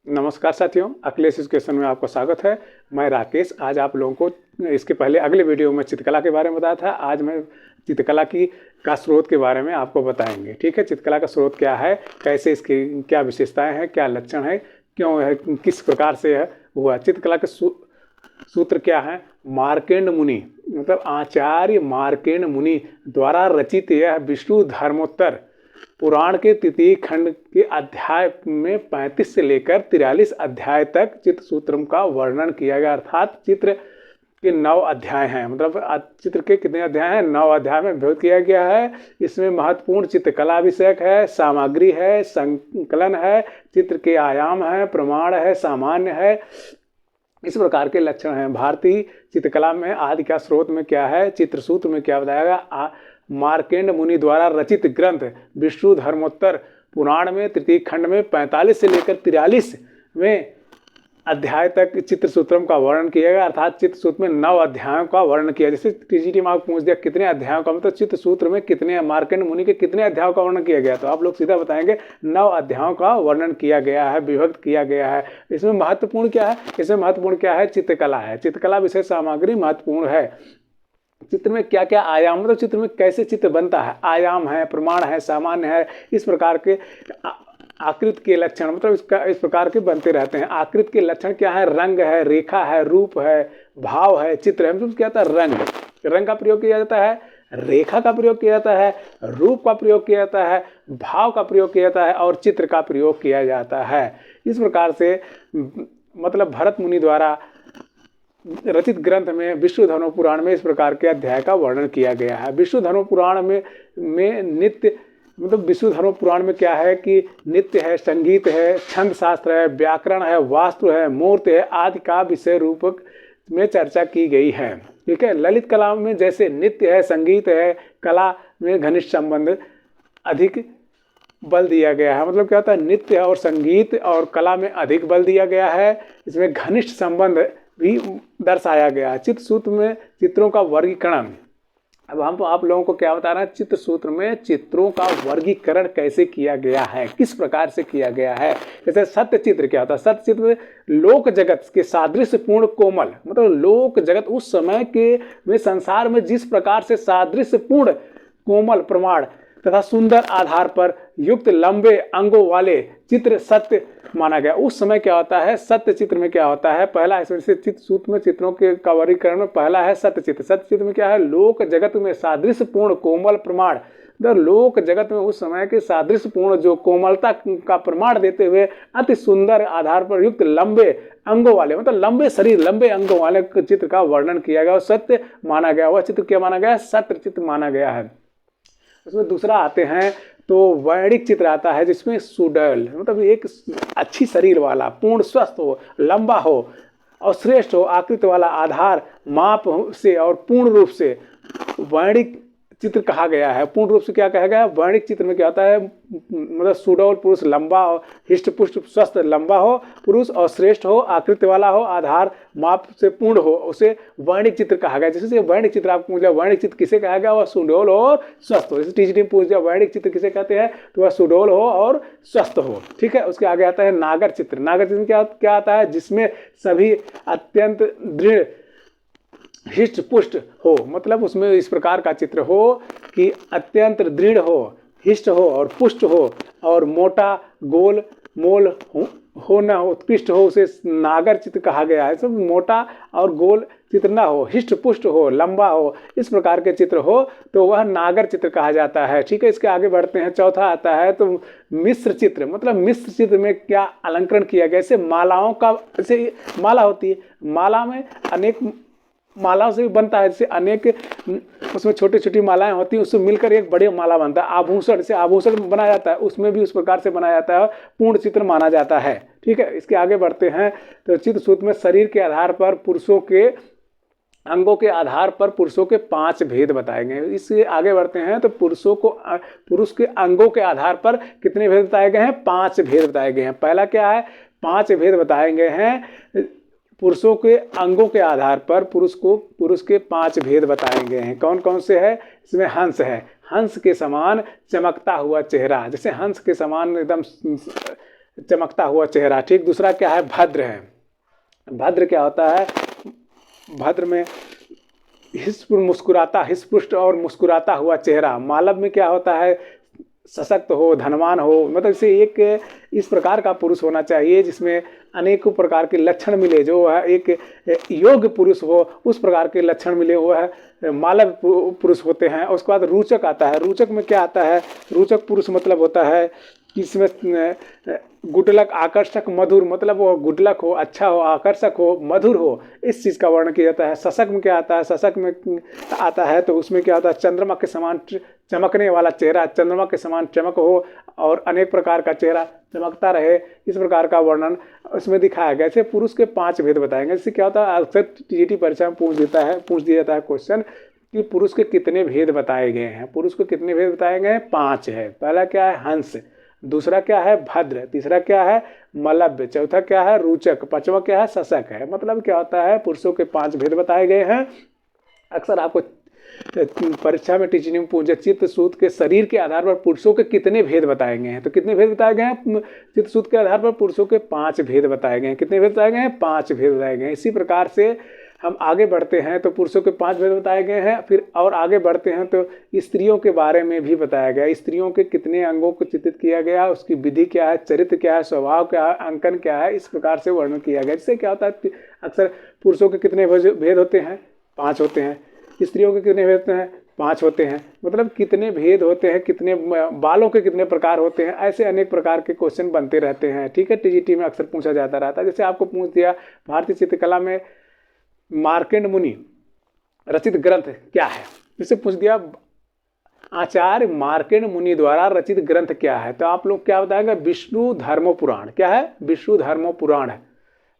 नमस्कार साथियों, अखिलेश एजुकेशन में आपका स्वागत है। मैं राकेश। आज आप लोगों को इसके पहले अगले वीडियो में चित्रकला के बारे में बताया था। आज मैं चित्रकला का स्रोत के बारे में आपको बताएंगे। ठीक है, चित्रकला का स्रोत क्या है, कैसे इसकी क्या विशेषताएं हैं, क्या लक्षण है, क्यों है, किस प्रकार से है हुआ। चित्रकला के सूत्र क्या है? मार्केंड मुनि मतलब आचार्य मार्केंड मुनि द्वारा रचित यह विष्णु धर्मोत्तर पुराण के तृतीय खंड के अध्याय में 35 से लेकर 43 अध्याय तक चित्र सूत्रम का वर्णन किया गया। अर्थात चित्र के 9 अध्याय हैं। मतलब चित्र के कितने अध्याय हैं? 9 अध्याय में विभक्त किया गया है। इसमें महत्वपूर्ण चित्रकला विषयक है, सामग्री है, संकलन है, चित्र के आयाम है, प्रमाण है, सामान्य है, इस प्रकार के लक्षण हैं। भारतीय चित्रकला में आदि का स्रोत में क्या है, चित्र सूत्र में क्या बताया गया? मार्केंड मुनि द्वारा रचित ग्रंथ विष्णु धर्मोत्तर पुराण में तृतीय खंड में 45 से लेकर 43वें अध्याय तक चित्र सूत्रम का वर्णन किया गया। अर्थात चित्र सूत्र में 9 अध्यायों का वर्णन किया। जैसे टीजीटी में आपको पूछ दिया कितने अध्यायों का, मतलब चित्र सूत्र में कितने, मार्केंड मुनि के कितने अध्यायों का वर्णन किया गया, तो आप लोग सीधा बताएंगे 9 अध्यायों का वर्णन किया गया है, विभक्त किया गया है। इसमें महत्वपूर्ण क्या है? इसमें महत्वपूर्ण क्या है? चित्रकला है। चित्रकला विषय सामग्री महत्वपूर्ण है। चित्र में क्या क्या आयाम, मतलब चित्र में कैसे चित्र बनता है, आयाम है, प्रमाण है, सामान्य है, इस प्रकार के आकृति के लक्षण, मतलब इस प्रकार के बनते रहते हैं। आकृति के लक्षण क्या है? रंग है, रेखा है, रूप है, भाव है, चित्र है। मतलब क्या होता है? रंग का प्रयोग किया जाता है, रेखा का प्रयोग किया जाता है, रूप का प्रयोग किया जाता है, भाव का प्रयोग किया जाता है और चित्र का प्रयोग किया जाता है। इस प्रकार से मतलब भरत मुनि द्वारा रचित ग्रंथ में विष्णु धर्म पुराण में इस प्रकार के अध्याय का वर्णन किया गया है। विष्णु धर्म पुराण में नित्य, मतलब विष्णु धर्म पुराण में क्या है कि नित्य है, संगीत है, छंद शास्त्र है, व्याकरण है, वास्तु है, मूर्ति है आदि का विषय रूपक में चर्चा की गई है। ठीक है, ललित कला में जैसे नित्य है, संगीत है, कला में घनिष्ठ संबंध अधिक बल दिया गया है। मतलब क्या होता है? नित्य और संगीत और कला में अधिक बल दिया गया है। इसमें घनिष्ठ संबंध भी दर्शाया गया है। चित्र सूत्र में चित्रों का वर्गीकरण, अब हम आप लोगों को क्या बता रहे हैं? चित्र सूत्र में चित्रों का वर्गीकरण कैसे किया गया है, किस प्रकार से किया गया है। जैसे सत्य चित्र क्या होता है? सत्य चित्र में लोक जगत के सादृश्य पूर्ण कोमल, मतलब लोक जगत उस समय के में संसार में जिस प्रकार से सादृश्य पूर्ण कोमल प्रमाण तथा सुंदर आधार पर युक्त लंबे अंगों वाले चित्र सत्य माना गया। उस समय क्या होता है? सत्य चित्र में क्या होता है? पहला इसमें से चित्र सूत्र में चित्रों के का वर्गीकरण में पहला है सत्य चित्र। सत्य चित्र में क्या है? लोक जगत में सादृश्य पूर्ण कोमल प्रमाण, लोक जगत में उस समय के सादृश्य पूर्ण जो कोमलता का प्रमाण देते हुए अति सुंदर आधार पर युक्त लंबे अंगों वाले, मतलब लंबे शरीर, लंबे अंगों वाले चित्र का वर्णन किया गया और सत्य माना गया। वह चित्र क्या माना गया? सत्य चित्र माना गया है। उसमें दूसरा आते हैं तो वैणिक चित्र आता है, जिसमें सुडल, मतलब एक अच्छी शरीर वाला, पूर्ण स्वस्थ हो, लंबा हो और श्रेष्ठ हो, आकृति वाला आधार माप से और पूर्ण रूप से वैणिक चित्र कहा गया है। पूर्ण रूप से क्या कहा गया है? वैणिक चित्र में क्या होता है? मतलब सुडौल पुरुष, लंबा हो, हिष्ट पुष्ट स्वस्थ, लंबा हो पुरुष और श्रेष्ठ हो, आकृति वाला हो, आधार माप से पूर्ण हो, उसे वैणिक चित्र कहा गया। जैसे वैणिक चित्र आपको पूछा, वैणिक चित्र किसे कहा गया? वह सुडौल हो और स्वस्थ हो। जैसे टीजीटी में पूछ दिया वैणिक चित्र किसे कहते हैं, तो वह सुडौल हो और स्वस्थ हो। ठीक है, उसके आगे आता है नागर चित्र। नागर चित्र में क्या आता है? जिसमें सभी अत्यंत दृढ़ हिष्ट पुष्ट हो, मतलब उसमें इस प्रकार का चित्र हो कि अत्यंत दृढ़ हो, हिष्ट हो और पुष्ट हो और मोटा गोल मोल हो न हो, उत्कृष्ट हो, उसे नागर चित्र कहा गया है। सब मोटा और गोल चित्र ना हो, हिष्ट पुष्ट हो, लंबा हो, इस प्रकार के चित्र हो तो वह नागर चित्र कहा जाता है। ठीक है, इसके आगे बढ़ते हैं। चौथा आता है तो मिश्र चित्र। मतलब मिश्र चित्र में क्या अलंकरण किया गया? जैसे मालाओं का, जैसे माला होती है, माला में अनेक मालाओं से भी बनता है, जैसे अनेक उसमें छोटी छोटी मालाएं होती हैं, उससे मिलकर एक बड़ी माला बनता है। आभूषण से आभूषण बनाया जाता है, उसमें भी उस प्रकार से बनाया जाता है, पूर्ण चित्र माना जाता है। ठीक है, इसके आगे बढ़ते हैं तो चित्र सूत्र में शरीर के आधार पर पुरुषों के अंगों के आधार पर पुरुषों के 5 भेद बताए गए हैं। इससे आगे बढ़ते हैं तो पुरुष के अंगों के आधार पर कितने भेद बताए गए हैं? 5 भेद बताए गए हैं। पहला क्या है? 5 भेद बताए गए हैं। पुरुषों के अंगों के आधार पर पुरुष के 5 भेद बताए गए हैं। कौन कौन से है? इसमें हंस है, हंस के समान चमकता हुआ चेहरा, जैसे हंस के समान एकदम चमकता हुआ चेहरा, ठीक। दूसरा क्या है, भद्र है। भद्र क्या होता है, भद्र में हिस्पुष्ट और मुस्कुराता हुआ चेहरा। मालव में क्या होता है, सशक्त हो, धनवान हो, मतलब इसे एक इस प्रकार का पुरुष होना चाहिए जिसमें अनेकों प्रकार के लक्षण मिले, जो है एक योग्य पुरुष हो, उस प्रकार के लक्षण मिले, वो है मालव पुरुष होते हैं। उसके बाद रोचक आता है। रोचक में क्या आता है, रोचक पुरुष मतलब होता है कि इसमें गुडलक, आकर्षक, मधुर, मतलब वो गुडलक हो, अच्छा हो, आकर्षक हो, मधुर हो, इस चीज़ का वर्णन किया जाता है। शशक में क्या आता है, शशक में आता है तो उसमें क्या होता है, चंद्रमा के समान चमकने वाला चेहरा, चंद्रमा के समान चमक हो और अनेक प्रकार का चेहरा चमकता रहे, इस प्रकार का वर्णन उसमें दिखाया गया। ऐसे पुरुष के 5 भेद बताएंगे। इससे क्या होता है, अक्सर टीजीटी परीक्षा में पूछ दिया जाता है क्वेश्चन कि पुरुष के कितने भेद बताए गए हैं। पुरुष को कितने भेद बताए गए हैं, 5 है। पहला क्या है, हंस। दूसरा क्या है, भद्र। तीसरा क्या है, मलब्य। चौथा क्या है, रोचक। पांचवा क्या है, शशक है। मतलब क्या होता है, पुरुषों के 5 भेद बताए गए हैं। अक्सर आपको परीक्षा में टीचिंग में पूछा, चित्रसूत्र के शरीर के आधार पर पुरुषों के कितने भेद बताए गए हैं, तो कितने भेद बताए गए हैं, चित्रसूत्र के आधार पर पुरुषों के 5 भेद बताए गए हैं। कितने भेद बताए गए हैं, 5 भेद बताए गए हैं। इसी प्रकार से हम आगे बढ़ते हैं तो पुरुषों के 5 भेद बताए गए हैं। फिर और आगे बढ़ते हैं तो स्त्रियों के बारे में भी बताया गया। स्त्रियों के कितने अंगों को चित्रित किया गया, उसकी विधि क्या है, चरित्र क्या है, स्वभाव क्या है, अंकन क्या है, इस प्रकार से वर्णन किया गया। इससे क्या होता है, अक्सर पुरुषों के कितने भेद होते हैं, 5 होते हैं। स्त्रियों के कितने भेद होते हैं, 5 होते हैं। मतलब कितने भेद होते हैं, कितने बालों के कितने प्रकार होते हैं, ऐसे अनेक प्रकार के क्वेश्चन बनते रहते हैं। ठीक है, टीजीटी में अक्सर पूछा जाता रहता है। जैसे आपको पूछ दिया, भारतीय चित्रकला में मार्कंड मुनि रचित ग्रंथ क्या है। जैसे पूछ दिया, आचार्य मार्कंड मुनि द्वारा रचित ग्रंथ क्या है, तो आप लोग क्या बताएंगे, विष्णु धर्मो पुराण। क्या है, विष्णु धर्मो पुराण है,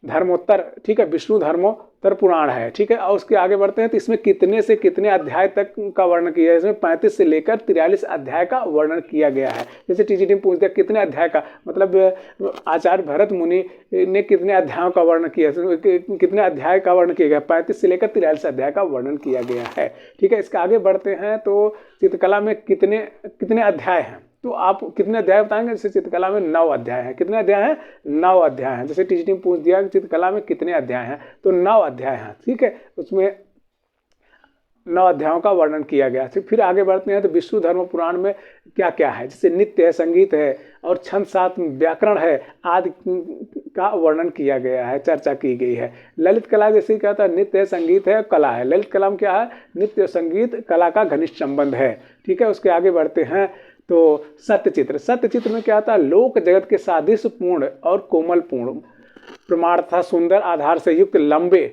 धर्मोत्तर। ठीक है, विष्णु धर्मोत्तर पुराण है। ठीक है, और उसके आगे बढ़ते हैं तो इसमें कितने से कितने अध्याय तक का वर्णन किया है। इसमें 35 से लेकर 43 अध्याय का वर्णन किया गया है। जैसे टीजीटी में पूछ दिया कितने अध्याय का, मतलब आचार्य भरत मुनि ने कितने अध्यायों का वर्णन किया, कितने अध्याय का वर्णन किया गया, 35 से लेकर 43 अध्याय का वर्णन किया गया है। ठीक है, इसके आगे बढ़ते हैं तो चित्रकला में कितने कितने अध्याय हैं, तो आप कितने अध्याय बताएंगे। जैसे चित्रकला में 9 अध्याय हैं। कितने अध्याय हैं, 9 अध्याय हैं। जैसे टीजीटी में पूछ दिया कि चित्रकला में कितने अध्याय हैं, तो 9 अध्याय हैं। ठीक है, उसमें 9 अध्यायों का वर्णन किया गया। फिर आगे बढ़ते हैं तो विष्णु धर्म पुराण में क्या क्या है, जैसे नृत्य है, संगीत है और छंद सात व्याकरण है आदि का वर्णन किया गया है, चर्चा की गई है। ललित कला जैसे क्या होता है, नृत्य है, संगीत है, कला है। ललित कला में क्या है, नृत्य संगीत कला का घनिष्ठ संबंध है। ठीक है, उसके आगे बढ़ते हैं तो सत्यचित्र। सत्यचित्र में क्या आता है, लोक जगत के सादृश्यपूर्ण और कोमलपूर्ण प्रमाण तथा सुंदर आधार से युक्त लंबे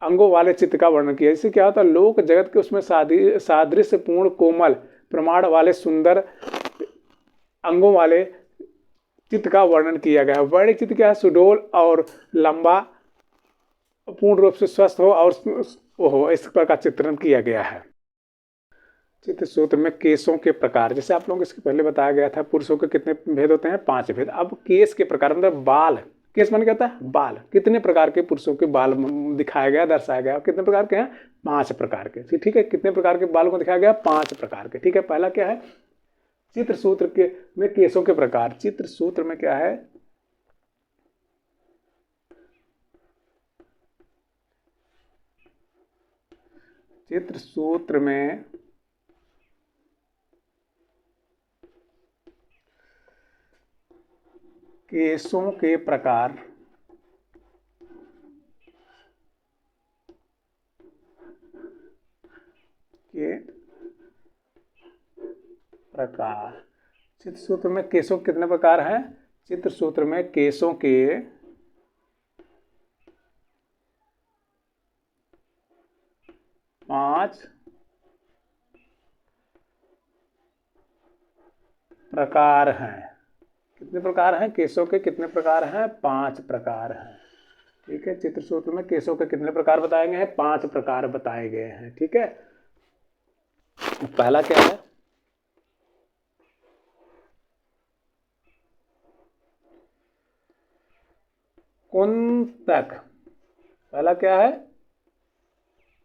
अंगों वाले चित्र का वर्णन किया। इससे क्या होता है, लोक जगत के उसमें सादृश्यपूर्ण, कोमल, प्रमाण वाले, सुंदर अंगों वाले चित्र का वर्णन किया गया है। वर्णिक चित्र क्या है, सुडोल और लंबा, पूर्ण रूप से स्वस्थ हो और इस प्रकार का चित्रण किया गया है। चित्र सूत्र में केसों के प्रकार, जैसे आप लोगों को इसके पहले बताया गया था, पुरुषों के कितने भेद होते हैं, 5 भेद। अब केस के प्रकार, मतलब बाल, केस मन कहता है बाल, कितने प्रकार के पुरुषों के बाल दिखाया गया, दर्शाया गया, कितने प्रकार के हैं, 5 प्रकार के। ठीक है, कितने प्रकार के बालों को दिखाया गया, 5 प्रकार के। ठीक है, पहला क्या है, चित्र सूत्र के में केसों के प्रकार। चित्र सूत्र में क्या है, चित्र सूत्र में केसों के प्रकार चित्र सूत्र में केसों के कितने प्रकार हैं, चित्र सूत्र में केसों के 5 प्रकार हैं। कितने प्रकार हैं, केसों के कितने प्रकार हैं, 5 प्रकार हैं। ठीक है, चित्र सूत्र में केसों के कितने प्रकार बताए गए हैं, 5 प्रकार बताए गए हैं। ठीक है, पहला क्या है, कुंतक। पहला क्या है,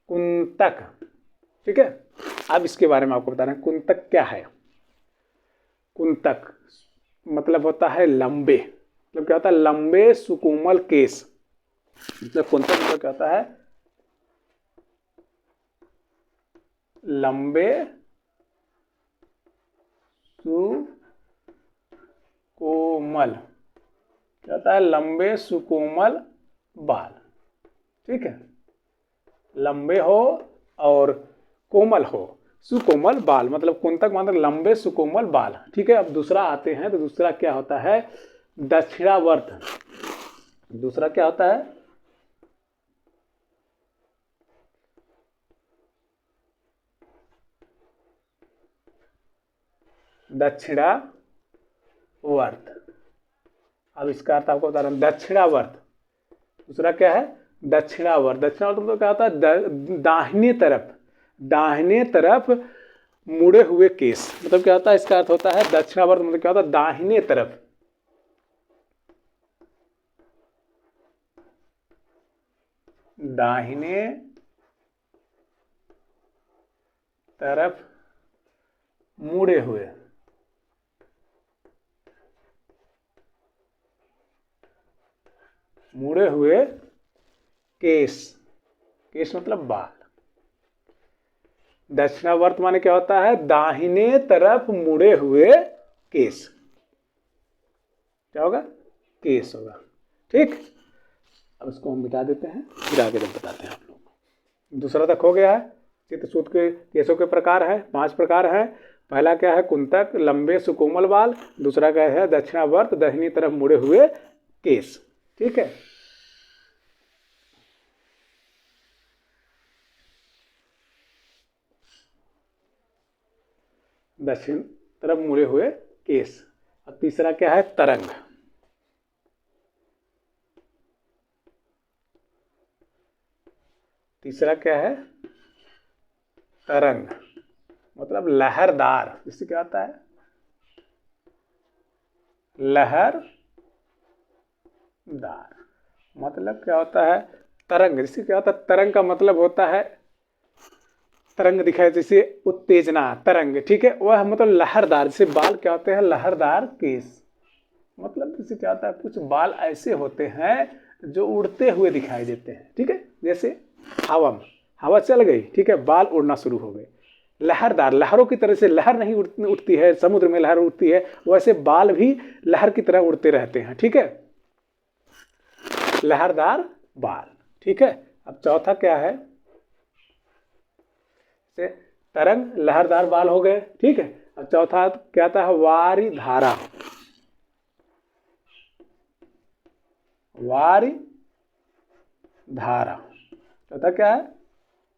कुंतक। ठीक है, अब इसके बारे में आपको बता रहे हैं कुंतक क्या है। कुंतक मतलब होता है लंबे, मतलब क्या होता है, लंबे सुकोमल केस। मतलब कुंतक मतलब क्या होता है, लंबे सुकोमल, क्या होता है, लंबे सुकोमल बाल। ठीक है, लंबे हो और कोमल हो, सुकोमल बाल, मतलब कुंतक मतलब लंबे सुकोमल बाल। ठीक है, अब दूसरा आते हैं तो दूसरा क्या होता है, दक्षिणावर्त। दूसरा क्या होता है, दक्षिणावर्त। अब इसका अर्थ आपको बता रहा हूं, दक्षिणावर्त। दूसरा क्या है, दक्षिणावर्त। दक्षिणावर्त मतलब क्या होता है, दाहिने तरफ, दाहिने तरफ मुड़े हुए केस। मतलब क्या होता है, इसका अर्थ होता है दक्षिणावर्त मतलब क्या होता है, दाहिने तरफ, दाहिने तरफ मुड़े हुए, मुड़े हुए केस। केस मतलब बाल। दक्षिणावर्त माने क्या होता है, दाहिने तरफ मुड़े हुए केस। क्या होगा, केस होगा। ठीक, अब इसको हम मिटा देते हैं, फिर आगे जब बताते हैं आप लोग। दूसरा तक हो गया है। चित्रसूत्र के केसों के प्रकार है, 5 प्रकार है। पहला क्या है, कुंतक, लंबे सुकोमल बाल। दूसरा क्या है, दक्षिणावर्त, दाहिनी तरफ मुड़े हुए केस। ठीक है, दक्षिण तरफ मुड़े हुए केस। अब तीसरा क्या है, तरंग। तीसरा क्या है, तरंग मतलब लहरदार। इससे क्या होता है, लहरदार। मतलब क्या होता है, तरंग। इससे क्या होता है, तरंग का मतलब होता है, तरंग दिखाए जैसे उत्तेजना, तरंग। ठीक है, वह मतलब लहरदार। जैसे बाल क्या होते हैं, लहरदार केस। मतलब जैसे क्या होता है, कुछ बाल ऐसे होते हैं जो उड़ते हुए दिखाई देते हैं। ठीक है, जैसे हवा में, हवा चल गई, ठीक है, बाल उड़ना शुरू हो गए। लहरदार, लहरों की तरह से लहर नहीं उठती है, समुद्र में लहर उठती है, वैसे बाल भी लहर की तरह उड़ते रहते हैं। ठीक है, लहरदार बाल। ठीक है, अब चौथा क्या है, से तरंग, लहरदार बाल हो गए। ठीक है, अब चौथा क्या आता है, वारी धारा। वारी धारा, चौथा क्या है,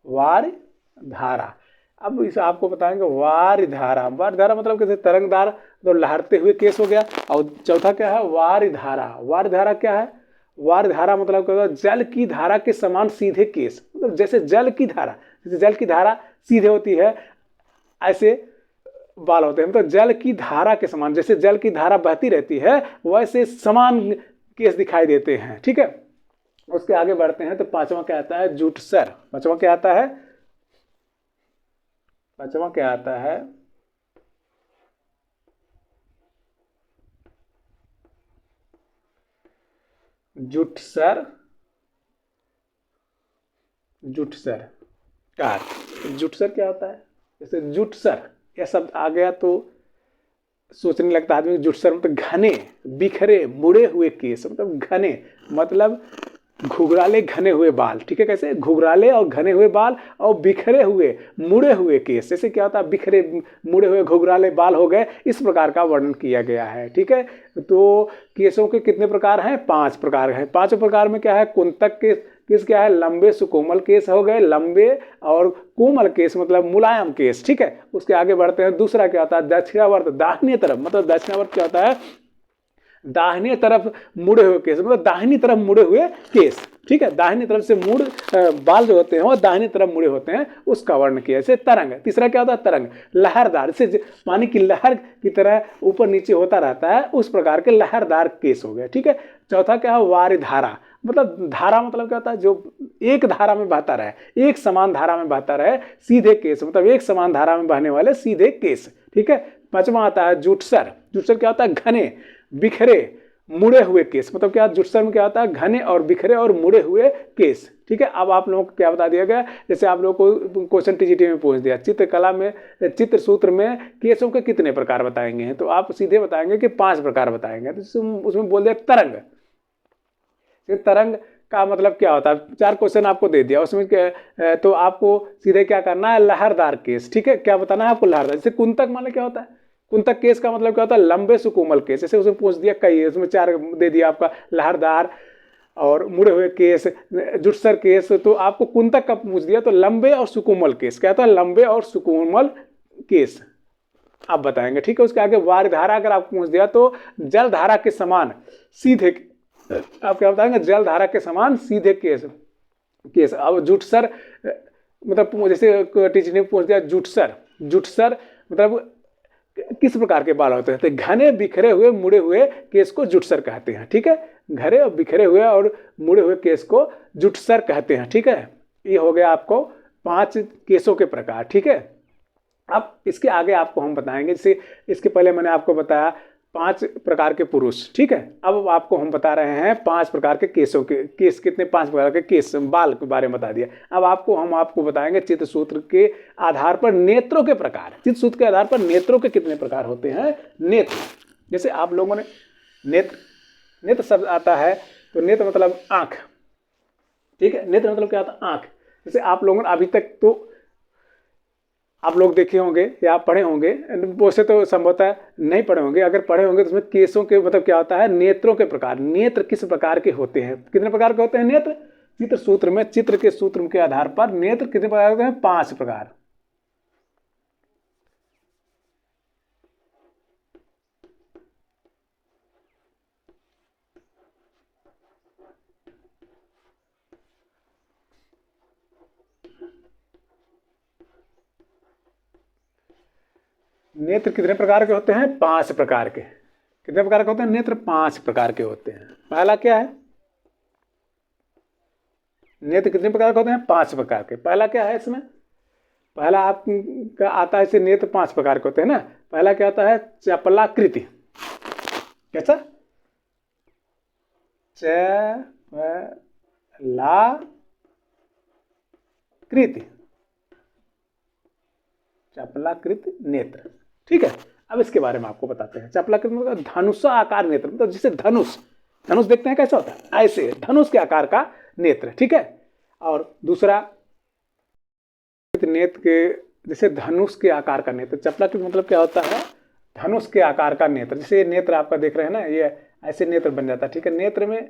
वारी धारा। अब इसे आपको बताएंगे, वारी धारा। वारी धारा मतलब कैसे, तरंगदार तो लहरते हुए केस हो गया। और चौथा क्या है, वारी धारा। वारी धारा क्या है, वारी धारा मतलब क्या होता है, जल की धारा के समान सीधे केस। मतलब जैसे जल की धारा, जैसे जल की धारा सीधे होती है, ऐसे बाल होते हैं। मतलब जल की धारा के समान, जैसे जल की धारा बहती रहती है, वैसे समान केस दिखाई देते हैं। ठीक है, उसके आगे बढ़ते हैं तो पांचवा क्या आता है, जुटसर। पांचवा क्या आता है, पांचवा क्या आता है, जुटसर। जुटसर का जुटसर क्या होता है, जैसे जुटसर यह शब्द आ गया तो सोचने लगता है आदमी, जुटसर मतलब घने, बिखरे, मुड़े हुए केस। मतलब घने मतलब घुघराले, घने हुए बाल। ठीक है, कैसे घुघराले और घने हुए बाल और बिखरे हुए, मुड़े हुए केस। जैसे क्या होता है, बिखरे मुड़े हुए घुघराले बाल हो गए, इस प्रकार का वर्णन किया गया है। ठीक है, तो केसों के कितने प्रकार हैं, 5 प्रकार हैं। 5 प्रकार में क्या है, कुंतक केस क्या है, लंबे सुकोमल केस हो गए, लंबे और कोमल केस मतलब मुलायम केस। ठीक है, उसके आगे बढ़ते हैं। दूसरा क्या होता है, दक्षिणावर्त, दाहिने तरफ। मतलब दक्षिणावर्त क्या होता है, दाहिने तरफ मुड़े हुए केस, मतलब दाहिनी तरफ मुड़े हुए केस। ठीक है, दाहिनी तरफ से मुड़ बाल जो होते हैं वो दाहिनी तरफ मुड़े होते हैं, उसका वर्ण किया। जैसे तरंग। तीसरा क्या होता है, तरंग लहरदार, जैसे पानी की लहर की तरह ऊपर नीचे होता रहता है, उस प्रकार के लहरदार केस हो गए। ठीक है, चौथा क्या है, वारिधारा। मतलब धारा मतलब क्या होता है, जो एक धारा में बहता रहे, एक समान धारा में बहता रहे, सीधे केस मतलब एक समान धारा में बहने वाले सीधे केस। ठीक है, पांचवा आता है जुटसर। जुटसर क्या होता है, घने, बिखरे, मुड़े हुए केस, मतलब क्या जुटसर में क्या होता है, घने और बिखरे और मुड़े हुए केस। ठीक है, अब आप लोगों को क्या बता दिया गया, जैसे आप लोगों को क्वेश्चन टीजीटी में पूछ दिया, चित्रकला में चित्र सूत्र में केसों के कितने प्रकार बताएंगे, तो आप सीधे बताएंगे कि 5 प्रकार बताएंगे। तो उसमें बोल दिया तरंग, तरंग का मतलब क्या होता है, 4 क्वेश्चन आपको दे दिया उसमें तो आपको सीधे क्या करना है, लहरदार केस। ठीक है, क्या बताना है आपको, लहरदार। जैसे कुंतक माने क्या होता है, कुंतक केस का मतलब क्या होता है, लंबे सुकोमल केस। जैसे उसमें पूछ दिया कई, उसमें 4 दे दिया आपका, लहरदार और मुड़े हुए केस, जुटसर केस। तो आपको कुंतक का पूछ दिया तो लंबे और सुकोमल केस, क्या होता है, लंबे और सुकोमल केस आप बताएंगे। ठीक है, उसके आगे वारिधारा अगर आपको पूछ दिया तो जलधारा के समान सीधे, आप क्या बताएंगे, जलधारा के समान सीधे केस। अब जुटसर मतलब जैसे टीचर ने पूछ दिया जुटसर, जुटसर मतलब किस प्रकार के बाल होते हैं, तो घने बिखरे हुए मुड़े हुए केस को जुटसर कहते हैं। ठीक है, घने और बिखरे हुए और मुड़े हुए केस को जुटसर कहते हैं। ठीक है, ये हो गया आपको 5 केसों के प्रकार। ठीक है, अब इसके आगे आपको हम बताएंगे, जैसे इसके पहले मैंने आपको बताया 5 प्रकार के पुरुष। ठीक है, अब आपको हम बता रहे हैं 5 प्रकार के केसों के, केस कितने, 5 प्रकार के केस, बाल के बारे में बता दिया। अब हम आपको बताएंगे चित्रसूत्र के आधार पर नेत्रों के प्रकार। चित्रसूत्र के आधार पर नेत्रों के कितने प्रकार होते हैं, नेत्र। जैसे आप लोगों ने नेत्र, नेत्र शब्द आता है तो नेत्र मतलब आंख। ठीक है, नेत्र मतलब क्या होता है, आंख। जैसे आप लोगों ने अभी तक तो आप लोग देखे होंगे या पढ़े होंगे, वैसे तो संभवतः नहीं पढ़े होंगे, अगर पढ़े होंगे तो उसमें केसों के मतलब क्या होता है, नेत्रों के प्रकार। नेत्र किस प्रकार के होते हैं, कितने प्रकार के होते हैं नेत्र, चित्र सूत्र में, चित्र के सूत्र के आधार पर नेत्र कितने प्रकार के हैं, 5 प्रकार। नेत्र कितने प्रकार के होते हैं, 5 प्रकार के। कितने प्रकार के होते हैं नेत्र, 5 प्रकार के होते हैं। पहला क्या है, नेत्र कितने प्रकार के होते हैं, 5 प्रकार के। पहला क्या है इसमें, पहला आपका आता है इसे, नेत्र 5 प्रकार के होते हैं ना। पहला क्या होता है, चपलाकृति। कैसा, चपलाकृति, चपलाकृत नेत्र। ठीक है, अब इसके बारे में आपको बताते हैं। चपलाकृत मतलब धनुषा आकार नेत्र, मतलब जिसे धनुष, धनुष देखते हैं कैसा होता है, ऐसे धनुष के आकार का नेत्र। ठीक है, और दूसरा नेत्र के जैसे धनुष के आकार का नेत्र। चपलाकृत मतलब क्या होता है, धनुष के आकार का नेत्र। जैसे ये नेत्र आपका देख रहे हैं ना, ये ऐसे नेत्र बन जाता है। ठीक है, नेत्र में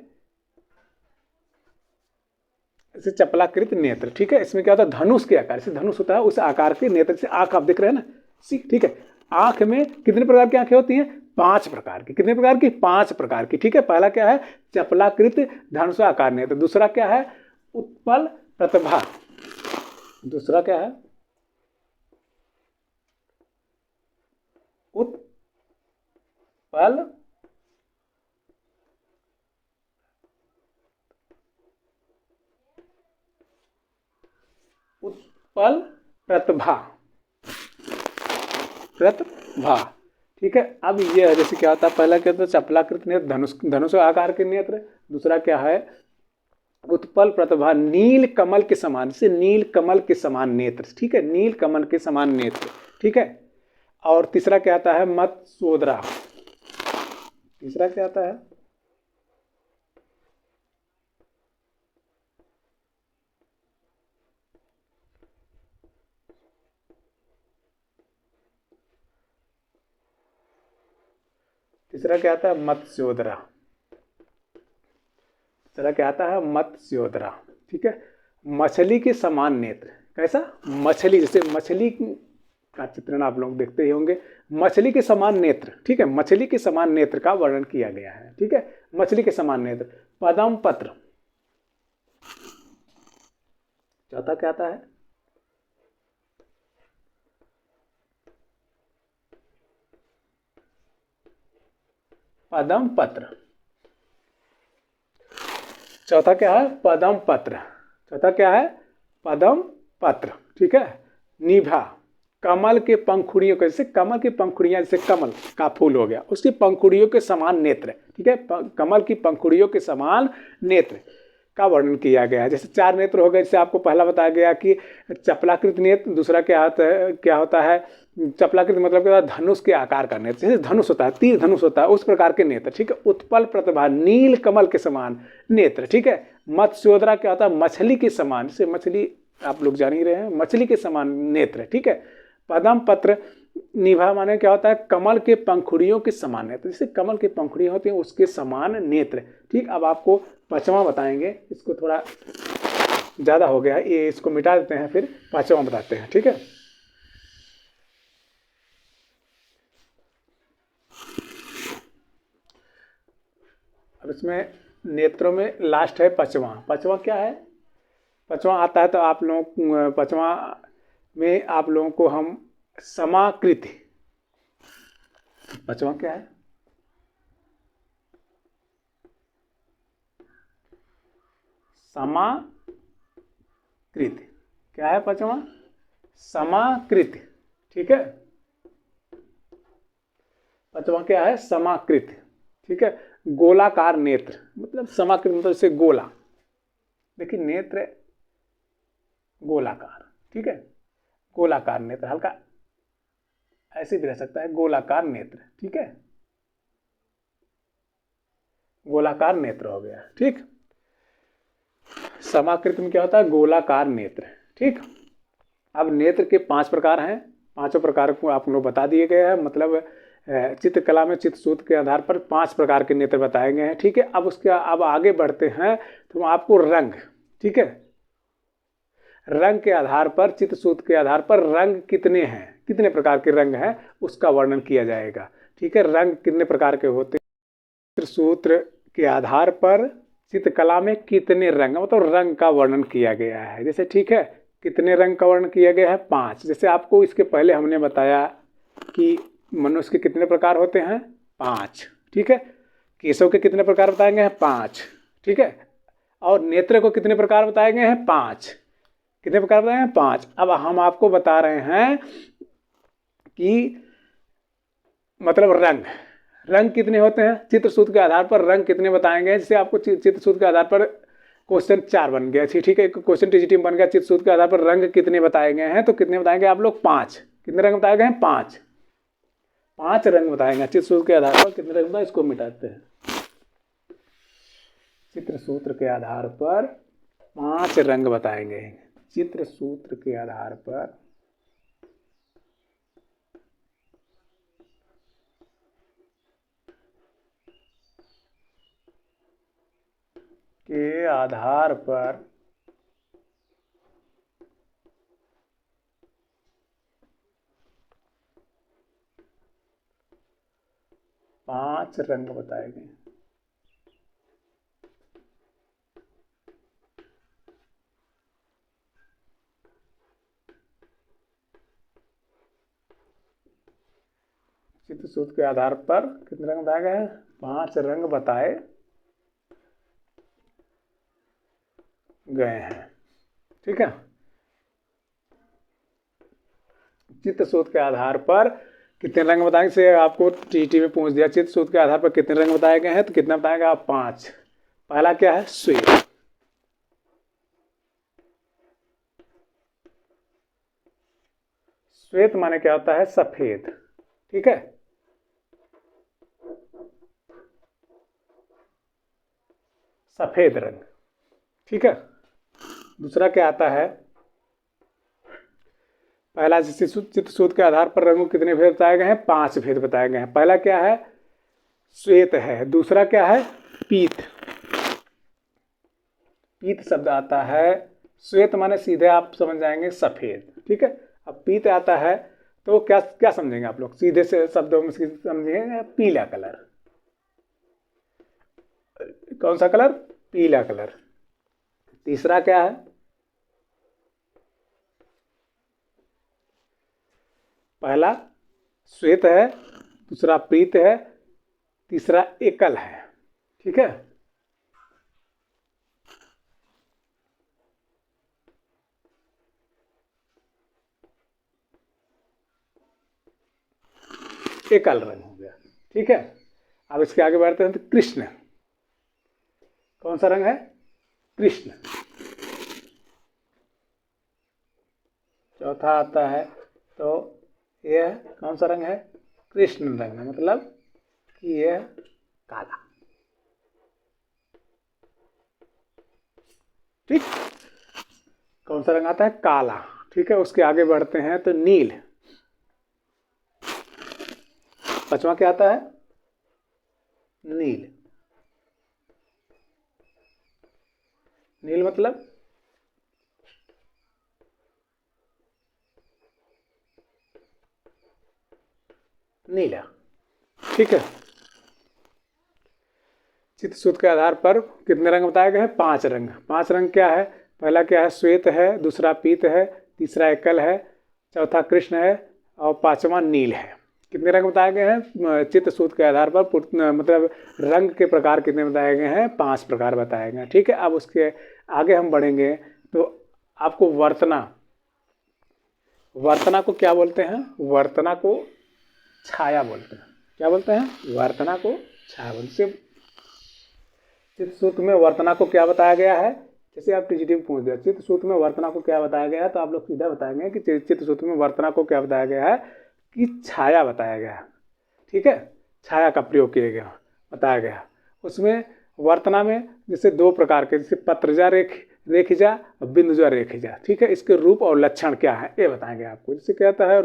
इसे चपलाकृत नेत्र। ठीक है, इसमें क्या होता है, धनुष के आकार, जैसे धनुष होता है उस आकार के नेत्र। जैसे आंख आप देख रहे हैं ना, ठीक है, आंख में कितने प्रकार की आंखें होती हैं, 5 प्रकार की। कितने प्रकार की, 5 प्रकार की। ठीक है, पहला क्या है, चपलाकृत धनुषाकार नेत्र। दूसरा क्या है, उत्पल प्रतिभा। दूसरा क्या है, उत्पल उत्पल प्रतिभा, प्रतिभा। ठीक है, अब ये जैसे क्या होता है, पहला क्या होता है, चपलाकृत नेत्र, धनुष, धनुष आकार के नेत्र। दूसरा क्या है, उत्पल प्रतिभा, नील कमल के समान, जैसे नील कमल के समान नेत्र। ठीक है, नील कमल के समान नेत्र। ठीक है, और तीसरा क्या आता है, मत्स्योदरा। तीसरा क्या आता है, तीसरा क्या आता है, मत्स्योदरा। तीसरा क्या आता है, मत्स्योदरा। ठीक है, मछली के समान नेत्र। कैसा, मछली, जैसे मछली का चित्रण आप लोग देखते ही होंगे, मछली के समान नेत्र। ठीक है, मछली के समान नेत्र का वर्णन किया गया है। ठीक है, मछली के समान नेत्र। पद्म पत्र। चौथा क्या आता है, पद्म पत्र। चौथा क्या है, पद्म पत्र। चौथा क्या है, पद्म पत्र। ठीक है, निभा, कमल के पंखुड़ियों के, जैसे कमल की पंखुड़ियां, जैसे कमल का फूल हो गया, उसकी पंखुड़ियों के समान नेत्र, ठीक है, कमल की पंखुड़ियों के समान नेत्र का वर्णन किया गया है। जैसे 4 नेत्र हो गए, जैसे आपको पहला बताया गया कि चपलाकृत नेत्र, दूसरा क्या होता है चपलाकृत मतलब क्या होता है, धनुष के आकार का नेत्र, जैसे धनुष होता है, तीर धनुष होता है, उस प्रकार के नेत्र, ठीक है। उत्पल प्रतिभा, नील कमल के समान नेत्र, ठीक है। मत्स्योदरा क्या होता है, मछली के समान, जैसे मछली आप लोग जान ही रहे हैं, मछली के समान नेत्र, ठीक है। पद्म पत्र निभा माने क्या होता है, कमल के पंखुड़ियों के समान नेत्र, जैसे कमल के पंखुड़ियां होती हैं उसके समान नेत्र, ठीक। अब आपको 5वां बताएंगे, इसको थोड़ा ज़्यादा हो गया है, ये इसको मिटा देते हैं, फिर 5वां बताते हैं, ठीक है। अब इसमें नेत्रों में लास्ट है 5वां। 5वां क्या है, 5वां आता है तो आप लोग 5वां में आप लोगों को हम समाकृति, 5वां क्या है, समाकृति, क्या है 5वां, समाकृति, ठीक है। 5वां क्या है, समाकृति, ठीक है। गोलाकार नेत्र, मतलब समाकृति मतलब जैसे गोला, देखिए नेत्र गोलाकार, ठीक है, गोलाकार नेत्र, हल्का ऐसे भी रह सकता है, गोलाकार नेत्र, ठीक है, गोलाकार नेत्र हो गया, ठीक। समाकृत में क्या होता है, गोलाकार नेत्र, ठीक। अब नेत्र के 5 प्रकार हैं, 5 प्रकार को आप लोग बता दिए गए हैं, मतलब चित्रकला में चित्रसूत्र के आधार पर 5 प्रकार के नेत्र बताए गए हैं, ठीक है। अब आगे बढ़ते हैं तो आपको रंग, ठीक है, रंग के आधार पर, चित्रसूत्र के आधार पर रंग कितने हैं, कितने प्रकार के रंग हैं उसका वर्णन किया जाएगा, ठीक है। रंग कितने प्रकार के होते हैं, चित्रसूत्र के आधार पर चित्रकला में कितने रंग, मतलब रंग का वर्णन किया गया है, जैसे ठीक है, कितने रंग का वर्णन किया गया है, 5। जैसे आपको इसके पहले हमने बताया कि मनुष्य के कितने प्रकार होते हैं, 5, ठीक है। केशव के कितने प्रकार बताए गए हैं, 5, ठीक है। और नेत्र को कितने प्रकार बताए गए हैं, 5, कितने प्रकार बताए हैं, 5। अब हम आपको बता रहे हैं कि मतलब रंग कितने होते हैं, चित्रसूत्र के आधार पर रंग कितने बताए गए, जैसे आपको चित्रसूत्र के आधार पर क्वेश्चन 4 बन गया, ठीक है, क्वेश्चन टीजीटी में बन गया, चित्रसूत्र के आधार पर रंग कितने बताए गए हैं, तो कितने बताएंगे आप लोग, 5। कितने रंग बताए गए हैं, 5 रंग बताएंगे चित्रसूत्र के आधार पर, कितने रंग बताए, इसको मिटाते हैं। चित्रसूत्र के आधार पर 5 रंग बताएंगे, चित्रसूत्र के आधार पर के आधार पर 5 रंग बताए गए। चित्रसूत्र के आधार पर कितने रंग बताए गए हैं, 5 रंग बताए गए हैं, ठीक है। चित्रसूत्र के आधार पर कितने रंग बताएंगे, से आपको टीटी में पूछ दिया, चित्रसूत्र के आधार पर कितने रंग बताए गए हैं, तो कितना बताएंगे आप, 5। पहला क्या है, श्वेत, श्वेत माने क्या होता है, सफेद, ठीक है, सफेद रंग, ठीक है। दूसरा क्या आता है, पहला चित्रसूत्र के आधार पर रंगों कितने भेद बताए गए हैं, 5 भेद बताए गए हैं। पहला क्या है, श्वेत है। दूसरा क्या है, पीत, पीत शब्द आता है, श्वेत माने सीधे आप समझ जाएंगे सफेद, ठीक है। अब पीत आता है तो क्या क्या समझेंगे आप लोग, सीधे से शब्दों में समझेंगे, पीला कलर, कौन सा कलर, पीला कलर। तीसरा क्या है, पहला श्वेत है, दूसरा पीत है, तीसरा एकल है, ठीक है। एकल रंग हो गया। ठीक है, अब इसके आगे बढ़ते हैं तो कृष्ण, कौन सा रंग है? कृष्ण। चौथा आता है तो यह कौन सा रंग है? कृष्ण रंग है, मतलब कि यह काला। ठीक, कौन सा रंग आता है? काला। ठीक है, उसके आगे बढ़ते हैं तो नील। पांचवा क्या आता है? नील। नील मतलब नीला। ठीक है, चित्रसूत्र के आधार पर कितने रंग बताए गए हैं? 5 रंग। 5 रंग क्या है? पहला क्या है? श्वेत है, दूसरा पीत है, तीसरा एकल है, चौथा कृष्ण है और पांचवा नील है। कितने रंग बताए गए हैं? चित्रसूत्र के आधार पर मतलब रंग के प्रकार कितने बताए गए हैं? 5 प्रकार बताए गए हैं। ठीक है, अब उसके आगे हम बढ़ेंगे तो आपको वर्तना को क्या बोलते हैं? वर्तना को छाया बोलते हैं। क्या बोलते हैं? वर्तना को छाया बोलते हैं। चित्रसूत्र में वर्तना को क्या बताया गया है? जैसे आप टीजीटी में पूछ दिया चित्रसूत्र में वर्तना को क्या बताया गया है, तो आप लोग सीधा बताएंगे कि चित्रसूत्र में वर्तना को क्या बताया गया है कि छाया बताया गया है। ठीक है, छाया का प्रयोग किया गया, बताया गया। उसमें वर्तना में जैसे 2 प्रकार के, जैसे पत्रजा रेखिजा और बिंदुजा रेखिजा। ठीक है, इसके रूप और लक्षण क्या है ये बताएंगे आपको। जैसे क्या होता है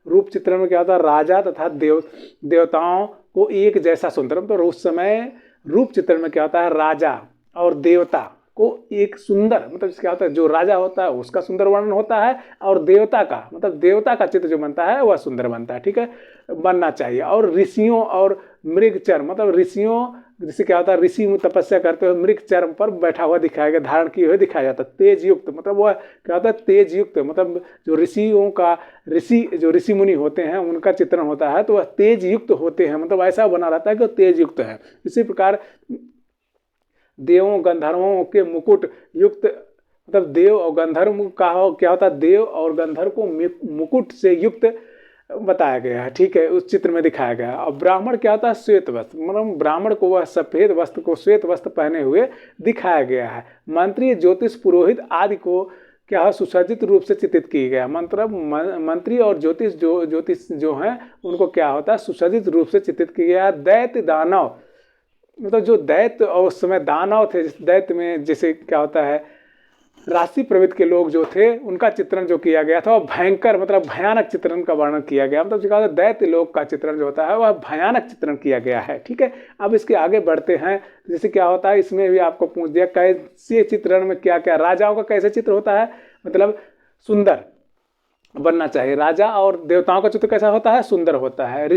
रूप चित्रण में क्या होता है? राजा तथा देवताओं को एक जैसा सुंदर, तो उस समय रूप चित्रण में क्या होता है? राजा और देवता को एक सुंदर, मतलब क्या होता है? जो राजा होता है उसका सुंदर वर्णन होता है और देवता का, मतलब देवता का चित्र जो बनता है वह सुंदर बनता है। ठीक है, बनना चाहिए। और ऋषियों और मृग चर्म, मतलब ऋषियों, जिससे क्या होता है? ऋषि तपस्या करते हुए मृग चर्म पर बैठा हुआ दिखाया गया, धारण किए हुए दिखाया जाता है। तेज युक्त, मतलब वह क्या होता है? तेज युक्त, मतलब जो ऋषियों का जो ऋषि मुनि होते हैं उनका चित्रण होता है तो वह तेज युक्त होते हैं, मतलब ऐसा बना रहता है कि वह तेज युक्त है। इसी प्रकार देवों गंधर्वों के मुकुट युक्त, मतलब देव और गंधर्व का क्या होता है? देव और गंधर्व को मुकुट से युक्त बताया गया है। ठीक है, उस चित्र में दिखाया गया है। और ब्राह्मण क्या होता है? श्वेत वस्त्र, मतलब ब्राह्मण को वह सफेद वस्त्र को श्वेत वस्त्र पहने हुए दिखाया गया है। मंत्री ज्योतिष पुरोहित आदि को क्या है? सुसज्जित रूप से चित्रित किया गया। मतलब मंत्री और ज्योतिष जो हैं उनको क्या होता है? सुसज्जित रूप से चित्रित किया गया। दैत्य दानव, मतलब जो दैत्य और उस समय दानव थे, दैत्य में जैसे क्या होता है? राशि प्रवृत्ति के लोग जो थे उनका चित्रण जो किया गया था वह भयंकर, मतलब भयानक चित्रण का वर्णन किया गया। मतलब जो दैत्य लोग का चित्रण जो होता है वह भयानक चित्रण किया गया है। ठीक है, अब इसके आगे बढ़ते हैं। जैसे क्या होता है, इसमें भी आपको पूछ दिया कैसे चित्रण में क्या क्या, राजाओं का कैसे चित्र होता है? मतलब सुंदर बनना चाहिए। राजा और देवताओं का चित्र कैसा होता है? सुंदर होता है।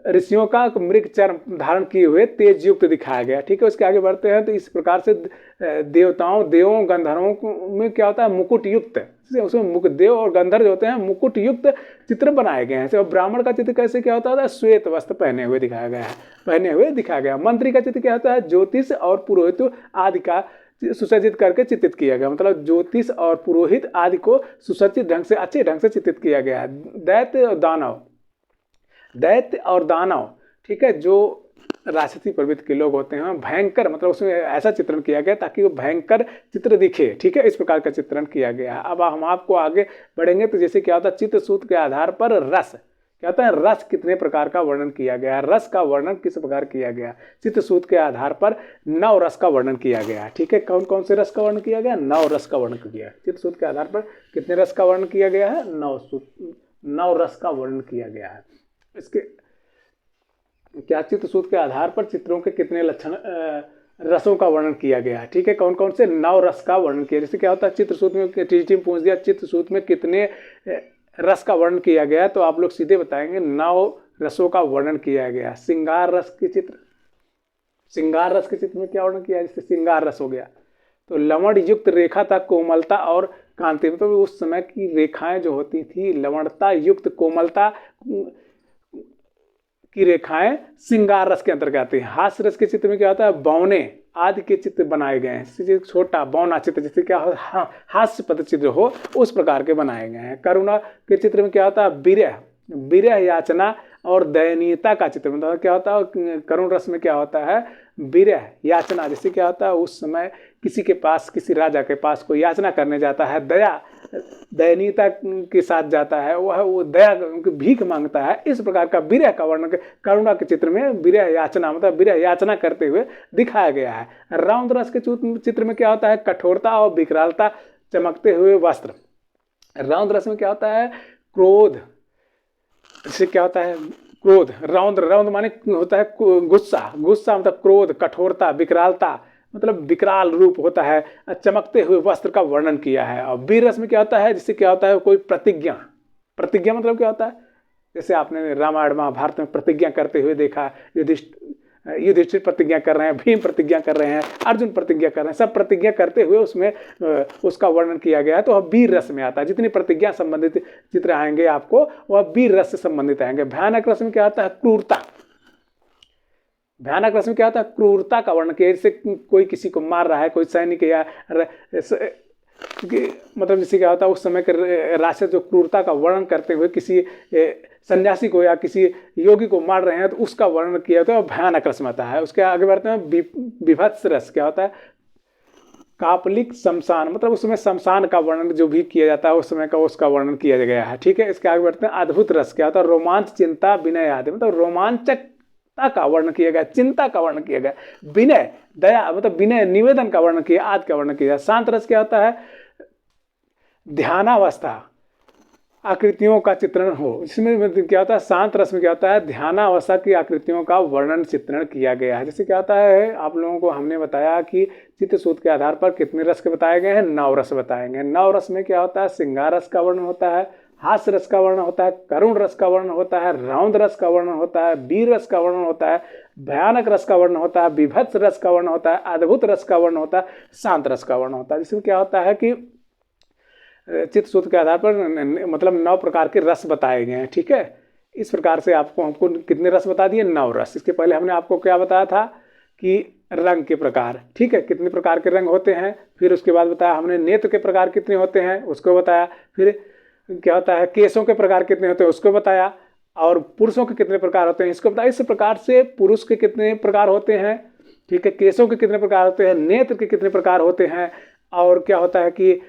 ऋषियों का मृग चर्म धारण किए हुए तेज युक्त दिखाया गया। ठीक है, उसके आगे बढ़ते हैं तो इस प्रकार से देवों गंधर्वों में क्या होता है? मुकुट युक्त, उसमें देव और गंधर्व जो होते हैं मुकुट युक्त चित्र बनाए गए हैं। और ब्राह्मण का चित्र कैसे क्या होता है? श्वेत वस्त्र पहने हुए दिखाया गया है, पहने हुए दिखाया गया। मंत्री का चित्र क्या होता है? ज्योतिष और पुरोहित आदि का सुसज्जित करके चित्रित किया गया, मतलब ज्योतिष और पुरोहित आदि को सुसज्जित ढंग से, अच्छे ढंग से चित्रित किया गया है। दैत्य और दानव, ठीक है, जो राक्षसी प्रवृत्ति के लोग होते हैं भयंकर, मतलब उसमें ऐसा चित्रण किया गया ताकि वो भयंकर चित्र दिखे। ठीक है, इस प्रकार का चित्रण किया गया है। अब हम आपको आगे बढ़ेंगे तो जैसे क्या होता है? चित्रसूत्र के आधार पर रस, क्या होता है? रस कितने प्रकार का वर्णन किया गया है? रस का वर्णन किस प्रकार किया गया? चित्रसूत्र के आधार पर 9 रस का वर्णन किया गया है। ठीक है, कौन कौन से रस का वर्णन किया गया? 9 रस का वर्णन किया गया। चित्रसूत्र के आधार पर कितने रस का वर्णन किया गया है? 9 रस का वर्णन किया गया है। इसके क्या चित्रसूत्र के आधार पर चित्रों के कितने लक्षण रसों का वर्णन किया गया है? ठीक है, कौन कौन से 9 रस का वर्णन किया? जैसे क्या होता है? चित्रसूत्र में टीटी में पूछ दिया चित्रसूत्र में कितने रस का वर्णन किया गया, तो आप लोग सीधे बताएंगे 9 रसों का वर्णन किया गया। श्रृंगार रस के चित्र में क्या वर्णन किया? जैसे श्रृंगार रस हो गया तो लवण युक्त रेखा तक कोमलता और कांति, मतलब उस समय की रेखाएं जो होती थी लवणता युक्त कोमलता की रेखाएं श्रृंगार रस के अंतर्गत आती हैं। हास्य रस के चित्र में क्या होता है? बौने आदि के चित्र बनाए गए हैं। छोटा बौना चित्र जैसे क्या हो, हास्य पद चित्र हो उस प्रकार के बनाए गए हैं। करुणा के चित्र में क्या होता है? विरह, विरह याचना और दयनीयता का चित्र। मतलब क्या होता है करुण रस में क्या होता है, विरह याचना, जैसे क्या होता है उस समय किसी के पास, किसी राजा के पास कोई याचना करने जाता है, दयनीयता के साथ जाता है, वह वो दया भीख मांगता है, इस प्रकार का विरह का वर्णन करुणा के चित्र में विरह याचना मतलब विरह याचना करते हुए दिखाया गया है। रौद्र रस के चित्र में क्या होता है, कठोरता और विकरालता, चमकते हुए वस्त्र। रौद्र रस में क्या होता है, क्रोध, इससे क्या होता है क्रोध, रौद्र माने होता है गुस्सा, मतलब क्रोध, कठोरता, विकरालता मतलब विकराल रूप होता है, चमकते हुए वस्त्र का वर्णन किया है। और वीर रस में क्या होता है, जिससे क्या होता है कोई प्रतिज्ञा मतलब क्या होता है, जैसे आपने रामायण महाभारत में प्रतिज्ञा करते हुए देखा, युधिष्ठिर प्रतिज्ञा कर रहे हैं, भीम प्रतिज्ञा कर रहे हैं, अर्जुन प्रतिज्ञा कर रहे हैं, सब प्रतिज्ञा करते हुए उसमें उसका वर्णन किया गया है। तो वह वीर रस में आता है। जितनी प्रतिज्ञा संबंधित चित्र आएंगे आपको वह वीर रस से संबंधित आएंगे। भयानक रस में क्या आता है, क्रूरता। भयानक रस में क्या होता है, क्रूरता का वर्णन किया, जैसे कोई किसी को मार रहा है, कोई सैनिक या मतलब जैसे क्या होता है उस समय के राक्षस जो क्रूरता का वर्णन करते हुए किसी सन्यासी को या किसी योगी को मार रहे हैं तो उसका वर्णन किया जाता है, भयानक रस में आता है। उसके आगे बढ़ते हैं विभत्स रस, क्या होता है, कापलिक शमशान मतलब उसमें शमशान का वर्णन जो भी किया जाता है उस समय का उसका वर्णन किया गया है। ठीक है, इसके आगे बढ़ते हैं अद्भुत रस, क्या होता है, रोमांच, चिंता, विनय आदि मतलब रोमांचकता का वर्णन किया गया, चिंता का वर्णन किया गया, विनय, दया मतलब विनय, निवेदन का वर्णन किया, आदि का वर्णन किया। शांत रस क्या होता है, ध्यानावस्था, आकृतियों का चित्रण हो। इसमें क्या होता है, शांत रस में क्या होता है, ध्यानावस्था की आकृतियों का वर्णन चित्रण किया गया है। जैसे क्या होता है आप लोगों को हमने बताया कि चित्रसूत्र के आधार पर कितने रस के बताए गए हैं, 9 रस बताए गए। 9 रस में क्या होता है, श्रृंगार रस का वर्णन होता है, हास्य रस का वर्णन होता है, करुण रस का वर्णन होता है, रौद्र रस का वर्णन होता है, वीर रस का वर्णन होता है, भयानक रस का वर्णन होता है, विभत्स रस का वर्णन होता है, अद्भुत रस का वर्णन होता है, शांत रस का वर्णन होता है। जिसमें क्या होता है कि चित्रसूत्र के आधार पर मतलब 9 प्रकार के रस बताए गए हैं। ठीक है, इस प्रकार से हमको कितने रस बता दिए, 9 रस। इसके पहले हमने आपको क्या बताया था कि रंग के प्रकार, ठीक है, कितने प्रकार के रंग होते हैं। फिर उसके बाद बताया हमने नेत्र के प्रकार कितने होते हैं उसको बताया। फिर क्या होता है, केशों के प्रकार कितने होते हैं उसको बताया। और पुरुषों के कितने प्रकार होते हैं इसको बताया। इस प्रकार से पुरुष के कितने प्रकार होते हैं, ठीक है, केशों के कितने प्रकार होते हैं, नेत्र के कितने प्रकार होते हैं, और क्या होता है कि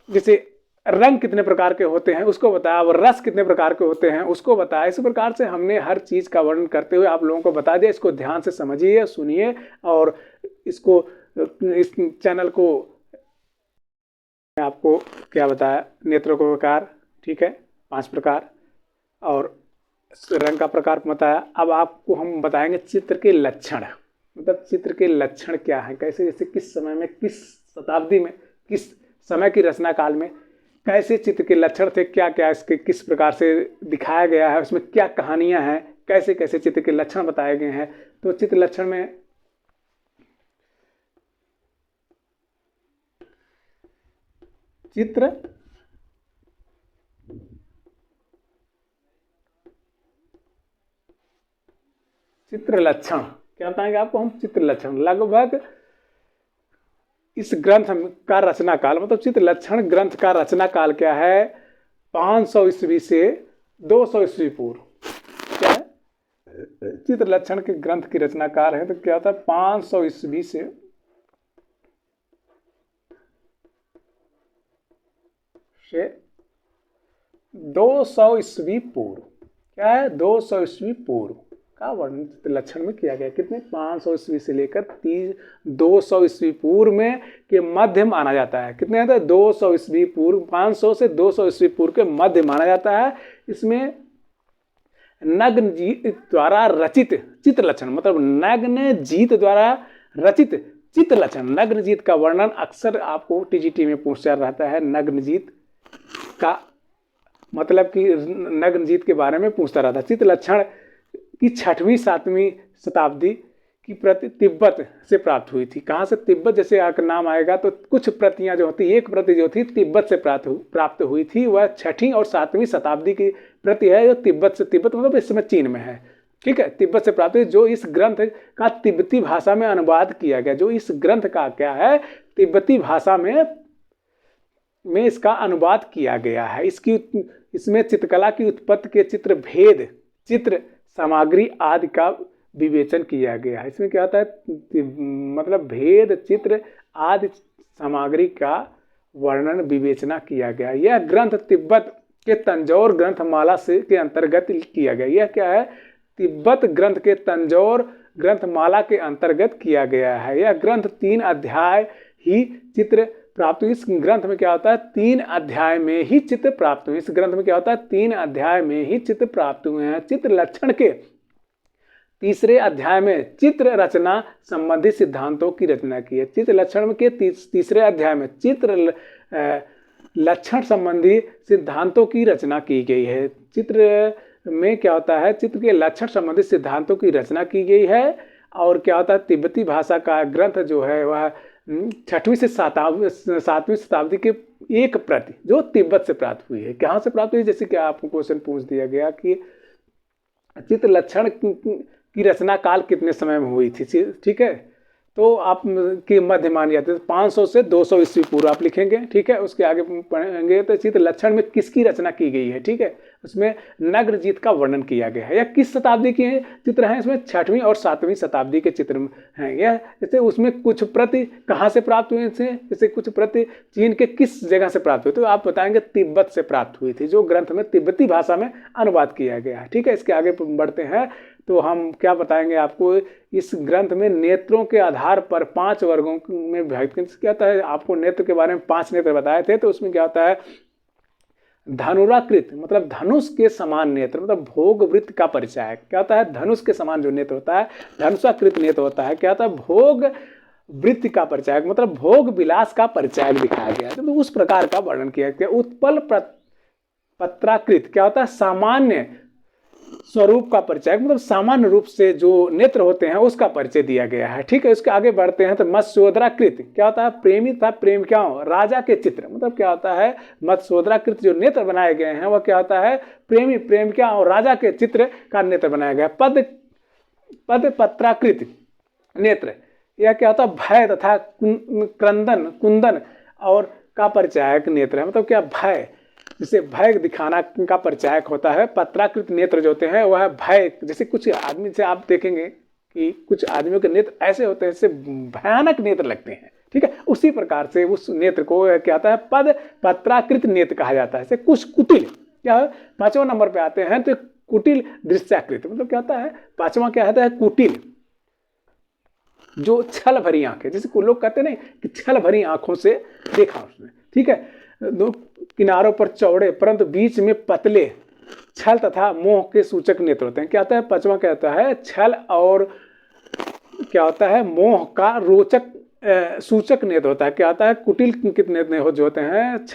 जैसे रंग कितने प्रकार के होते हैं उसको बताया, और रस कितने प्रकार के होते हैं उसको बताया। इस प्रकार से हमने हर चीज़ का वर्णन करते हुए आप लोगों को बता दिया। इसको ध्यान से समझिए, सुनिए, और इसको इस चैनल को आपको क्या बताया, नेत्रों के प्रकार, ठीक है, 5 प्रकार, और रंग का प्रकार बताया। अब आपको हम बताएंगे चित्र के लक्षण, मतलब चित्र के लक्षण क्या है, कैसे, जैसे किस समय में, किस शताब्दी में, किस समय की रचना काल में कैसे चित्र के लक्षण थे, क्या क्या इसके किस प्रकार से दिखाया गया है, उसमें क्या कहानियां हैं, कैसे कैसे चित्र के लक्षण बताए गए हैं। तो चित्र लक्षण में चित्र लक्षण क्या बताएंगे आपको हम, चित्र लक्षण लगभग इस ग्रंथ का रचना काल, मतलब चित्र लक्षण ग्रंथ का रचना काल क्या है, 500 ईस्वी से 200 ईस्वी पूर्व। क्या है, चित्र लक्षण के ग्रंथ की रचना काल है तो क्या होता है 500 ईस्वी से 200 ईस्वी पूर्व। क्या है, 200 ईस्वी पूर्व का वर्णन चित्र लक्षण में किया गया। कितने, 500 ईस्वी से लेकर 200 ईस्वी पूर्व में के मध्य माना जाता है। कितने आता है, 200 ईस्वी पूर्व, 500 से 200 ईस्वी पूर्व के मध्य माना जाता है। इसमें नग्नजीत द्वारा रचित चित्र लक्षण, मतलब नग्नजीत द्वारा रचित चित्र लक्षण, नग्नजीत का वर्णन अक्सर आपको टीजीटी में पूछा रहता है। नग्नजीत का मतलब कि नग्नजीत के बारे में पूछता रहता है। चित्र लक्षण की 6वीं 7वीं शताब्दी की प्रति तिब्बत से प्राप्त हुई थी। कहाँ से, तिब्बत, जैसे आपका नाम आएगा तो कुछ प्रतियां जो होती, एक प्रति जो थी तिब्बत से प्राप्त हुई थी, वह 6वीं और 7वीं शताब्दी की प्रति है जो तिब्बत से, तिब्बत मतलब इस समय चीन में है, ठीक है, तिब्बत से प्राप्त हुई, जो इस ग्रंथ का तिब्बती भाषा में अनुवाद किया गया। जो इस ग्रंथ का क्या है, तिब्बती भाषा में में इसका अनुवाद किया गया है। इसमें चित्रकला की उत्पत्ति के चित्र भेद, चित्र सामग्री आदि का विवेचन किया गया है। इसमें क्या होता है, मतलब भेद, चित्र आदि सामग्री का वर्णन विवेचना किया गया। यह ग्रंथ तिब्बत के तंजौर ग्रंथमाला से के अंतर्गत किया गया। यह क्या है, तिब्बत ग्रंथ के तंजौर ग्रंथमाला के अंतर्गत किया गया है। यह ग्रंथ 3 अध्याय ही चित्र प्राप्त हुई। इस ग्रंथ में क्या होता है, 3 अध्याय में ही चित्र प्राप्त हुए। इस ग्रंथ में क्या होता है, 3 अध्याय में ही चित्र प्राप्त हुए हैं। चित्र लक्षण के 3रे अध्याय में चित्र रचना संबंधी सिद्धांतों की रचना की है। चित्र लक्षण के 3रे अध्याय में चित्र लक्षण संबंधी सिद्धांतों की रचना की गई है। चित्र में क्या होता है, चित्र के लक्षण संबंधी सिद्धांतों की रचना की गई है। और क्या होता है, तिब्बती भाषा का ग्रंथ जो है वह 6वीं से 7वीं शताब्दी के एक प्रति जो तिब्बत से प्राप्त हुई है। कहाँ से प्राप्त हुई, जैसे कि आपको क्वेश्चन पूछ दिया गया कि चित्र लक्षण की रचना काल कितने समय में हुई थी, ठीक है, तो आप की मध्य मान जाते हैं 500 से 200 ईस्वी पूर्व आप लिखेंगे, ठीक है। उसके आगे पढ़ेंगे तो चित्र लक्षण में किसकी रचना की गई है, ठीक है, उसमें नग्रजीत का वर्णन किया गया है। यह किस शताब्दी के चित्र हैं, इसमें 6वीं और 7वीं शताब्दी के चित्र हैं। यह जैसे उसमें कुछ प्रति कहाँ से प्राप्त हुए थे, जैसे कुछ प्रति चीन के किस जगह से प्राप्त हुए, तो आप बताएंगे तिब्बत से प्राप्त हुई थी, जो ग्रंथ में तिब्बती भाषा में अनुवाद किया गया है, ठीक है। इसके आगे बढ़ते हैं तो हम क्या बताएंगे आपको, इस ग्रंथ में नेत्रों के आधार पर 5 वर्गों में विभाजित क्या होता है। आपको नेत्र के बारे में 5 नेत्र बताए थे, तो उसमें क्या होता है, धनुराकृत मतलब धनुष के समान नेत्र, मतलब भोग वृत्त का परिचय क्या होता है, धनुष के समान जो नेत्र होता है धनुषाकृत नेत्र होता है। क्या होता है, भोग वृत्त का परिचय मतलब भोग विलास का परिचय दिखाया गया, तो उस प्रकार का वर्णन किया गया। उत्पल पत्राकृत क्या होता है, सामान्य स्वरूप का परिचय मतलब सामान्य रूप से जो नेत्र होते हैं उसका परिचय दिया गया है, ठीक है। उसके आगे बढ़ते हैं तो मत्स्योदराकृत क्या होता है, प्रेमी था प्रेम क्या हो, राजा के चित्र मतलब क्या होता है, मत्स्योदराकृत जो नेत्र बनाए गए हैं वह क्या होता है, प्रेमी प्रेम क्या हो, राजा के चित्र का नेत्र बनाया गया। पद पत्राकृत नेत्र यह क्या होता है, भय तथा क्रंदन कुंदन और का परिचायक नेत्र है, मतलब क्या भय, जिसे भय दिखाना का परिचायक होता है। पत्राकृत नेत्र जो होते हैं वह भय, जैसे कुछ आदमी से आप देखेंगे कि कुछ आदमियों के नेत्र ऐसे होते हैं जैसे भयानक नेत्र लगते हैं, ठीक है, उसी प्रकार से उस नेत्र को क्या होता है, पद पत्राकृत नेत्र कहा जाता है। जैसे कुछ कुटिल क्या है, 5वां नंबर पे आते हैं तो कुटिल दृश्याकृत मतलब क्या होता है, 5वां क्या होता है, कुटिल जो छल भरी आंखें, जैसे कुछ लोग कहते नहीं कि छल भरी आंखों से देखा उसने, ठीक है, दो किनारों पर चौड़े परंतु बीच में पतले छल तथा मोह के सूचक नेत्र होते हैं। क्या होता है, 5वां क्या होता है, छल और क्या होता है, मोह का रोचक सूचक नेत्र होता है। क्या होता है, कुटिल कितने जो होते हैं,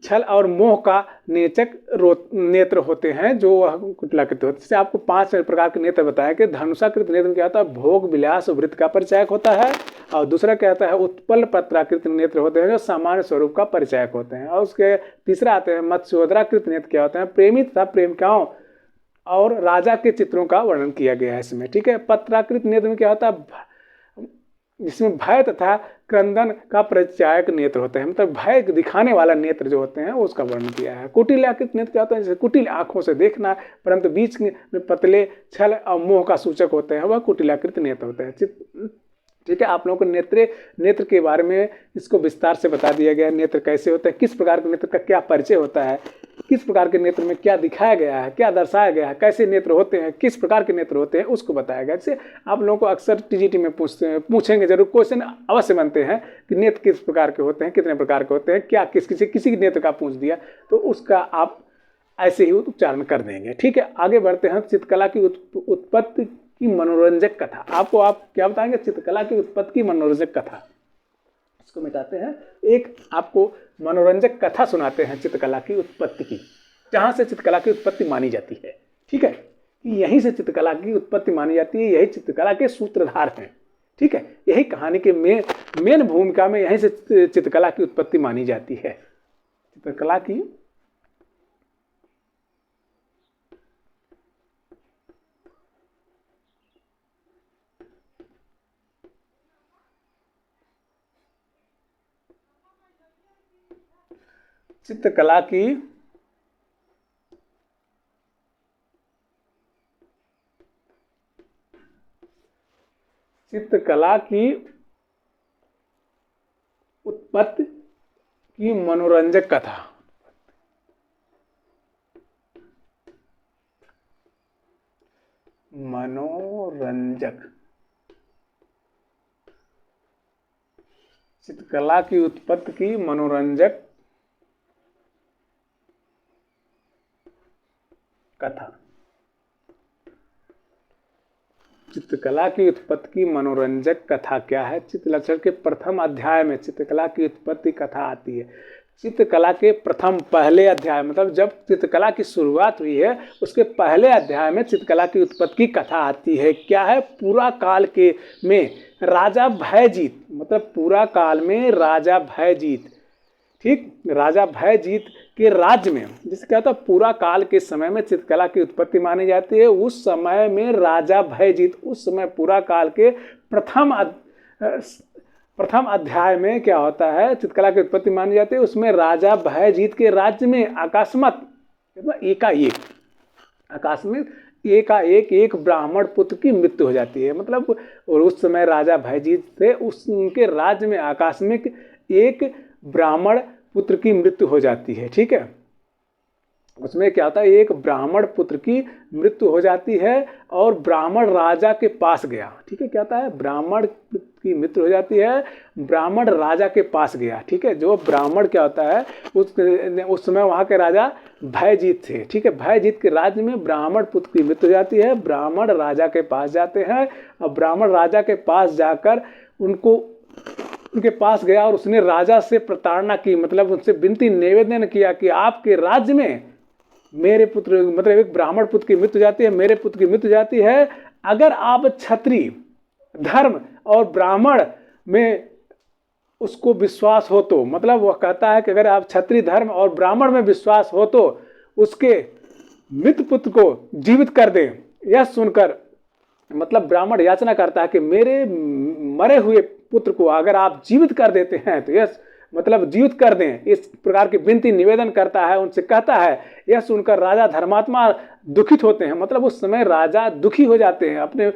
छल और मोह का नेत्र होते हैं जो कुटिलाकृत होते हैं। जैसे आपको 5 प्रकार के नेत्र बताया कि धनुषाकृत नेत्र क्या होता है, भोग विलास वृत्त का परिचायक होता है। और दूसरा क्या होता है, उत्पल पत्राकृत नेत्र होते हैं जो सामान्य स्वरूप का परिचायक होते हैं। और उसके तीसरा आते हैं मत्स्योदराकृत नेत्र क्या होते हैं, प्रेमी तथा प्रेमिकाओं और राजा के चित्रों का वर्णन किया गया है इसमें, ठीक है। पत्राकृत नेत्र में क्या होता है, जिसमें भय तथा क्रंदन का परिचायक नेत्र होते हैं, मतलब भय दिखाने वाला नेत्र जो होते हैं उसका वर्णन किया है। कुटिलाकृत नेत्र क्या होता है, जैसे कुटिल आंखों से देखना परंतु बीच में पतले छल और मोह का सूचक होते हैं, वह कुटिलाकृत नेत्र होते हैं, ठीक है। आप लोगों को नेत्र के बारे में इसको विस्तार से बता दिया गया है, नेत्र कैसे होते हैं, किस प्रकार के नेत्र का क्या परिचय होता है, किस प्रकार के नेत्र में क्या दिखाया गया है, क्या दर्शाया गया है, कैसे नेत्र होते हैं, किस प्रकार के नेत्र होते हैं उसको बताया गया। जैसे आप लोगों को अक्सर टीजीटी में पूछेंगे जरूर, क्वेश्चन अवश्य बनते हैं कि नेत्र किस प्रकार के होते हैं, कितने प्रकार के होते हैं, क्या किसी नेत्र का पूछ दिया तो उसका आप ऐसे ही उच्चारण कर देंगे, ठीक है। आगे बढ़ते हैं, चित्रकला की उत्पत्ति की मनोरंजक कथा। आप क्या बताएंगे, चित्रकला की उत्पत्ति की मनोरंजक कथा, इसको मिटाते हैं, एक आपको मनोरंजक कथा सुनाते हैं चित्रकला की उत्पत्ति की, जहां से चित्रकला की उत्पत्ति मानी जाती है, ठीक है, यहीं से चित्रकला की उत्पत्ति मानी जाती है, यही चित्रकला के सूत्रधार हैं, ठीक है, यही कहानी के मेन भूमिका में यहीं से चित्रकला की उत्पत्ति मानी जाती है। चित्रकला की चित्रकला की उत्पत्ति की मनोरंजक कथा। चित्रकला की उत्पत्ति की मनोरंजक कथा। चित्रकला की उत्पत्ति की मनोरंजक कथा क्या है? चित्रलक्षण के प्रथम अध्याय में चित्रकला की उत्पत्ति कथा आती है। चित्रकला के पहले अध्याय, मतलब जब चित्रकला की शुरुआत हुई है उसके पहले अध्याय में चित्रकला की उत्पत्ति की कथा आती है। क्या है? पूरा काल के में राजा भयजीत, मतलब पूरा काल में राजा भयजीत, ठीक, राजा भयजीत के राज्य में, जिससे क्या होता, पूरा काल के समय में चित्रकला की उत्पत्ति मानी जाती है। उस समय में राजा भयजीत, उस समय पूरा काल के प्रथम अध्याय में क्या होता है, चित्रकला की उत्पत्ति मानी जाती है। उसमें राजा भयजीत के राज्य में एकाएक एक ब्राह्मण पुत्र की मृत्यु हो जाती है। मतलब और उस समय राजा भयजीत थे, उनके राज्य में आकस्मिक एक ब्राह्मण पुत्र की मृत्यु हो जाती है। ठीक है, उसमें क्या होता है, एक ब्राह्मण पुत्र की मृत्यु हो जाती है और ब्राह्मण राजा के पास गया। ठीक है, क्या होता है, ब्राह्मण की मृत्यु हो जाती है, ब्राह्मण राजा के पास गया। ठीक है, जो ब्राह्मण क्या होता है, उस समय वहाँ के राजा भयजीत थे। ठीक है, भयजीत के राज्य में ब्राह्मण पुत्र की मृत्यु हो जाती है, ब्राह्मण राजा के पास जाते हैं और ब्राह्मण राजा के पास जाकर उनके पास गया और उसने राजा से प्रताड़ना की, मतलब उनसे विनती निवेदन किया कि आपके राज्य में मेरे पुत्र, मतलब एक ब्राह्मण पुत्र की मृत्यु जाती है, मेरे पुत्र की मृत्यु जाती है, अगर आप क्षत्रिय धर्म और ब्राह्मण में उसको विश्वास हो तो, मतलब वह कहता है कि अगर आप क्षत्रिय धर्म और ब्राह्मण में विश्वास हो तो उसके मृत पुत्र को जीवित कर दें। यह सुनकर, मतलब ब्राह्मण याचना करता है कि मेरे मरे हुए पुत्र को अगर आप जीवित कर देते हैं तो यह, मतलब जीवित कर दें, इस प्रकार की विनती निवेदन करता है, उनसे कहता है। यह सुनकर राजा धर्मात्मा दुखित होते हैं, मतलब उस समय राजा दुखी हो जाते हैं, अपने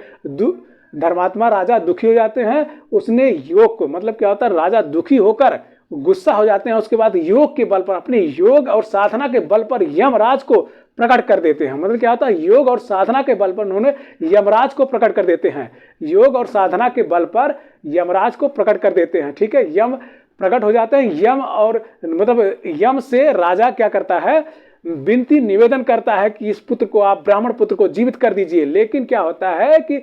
धर्मात्मा राजा दुखी हो जाते हैं। उसने योग को, मतलब क्या होता है, राजा दुखी होकर गुस्सा हो जाते हैं। उसके बाद योग के बल पर, अपने योग और साधना के बल पर यमराज को प्रकट कर देते हैं। मतलब क्या होता है, योग और साधना के बल पर उन्होंने यमराज को प्रकट कर देते हैं। योग और साधना के बल पर यमराज को प्रकट कर देते हैं। ठीक है, यम प्रकट हो जाते हैं। यम और मतलब यम से राजा क्या करता है, विनती निवेदन करता है कि इस पुत्र को, आप ब्राह्मण पुत्र को जीवित कर दीजिए। लेकिन क्या होता है कि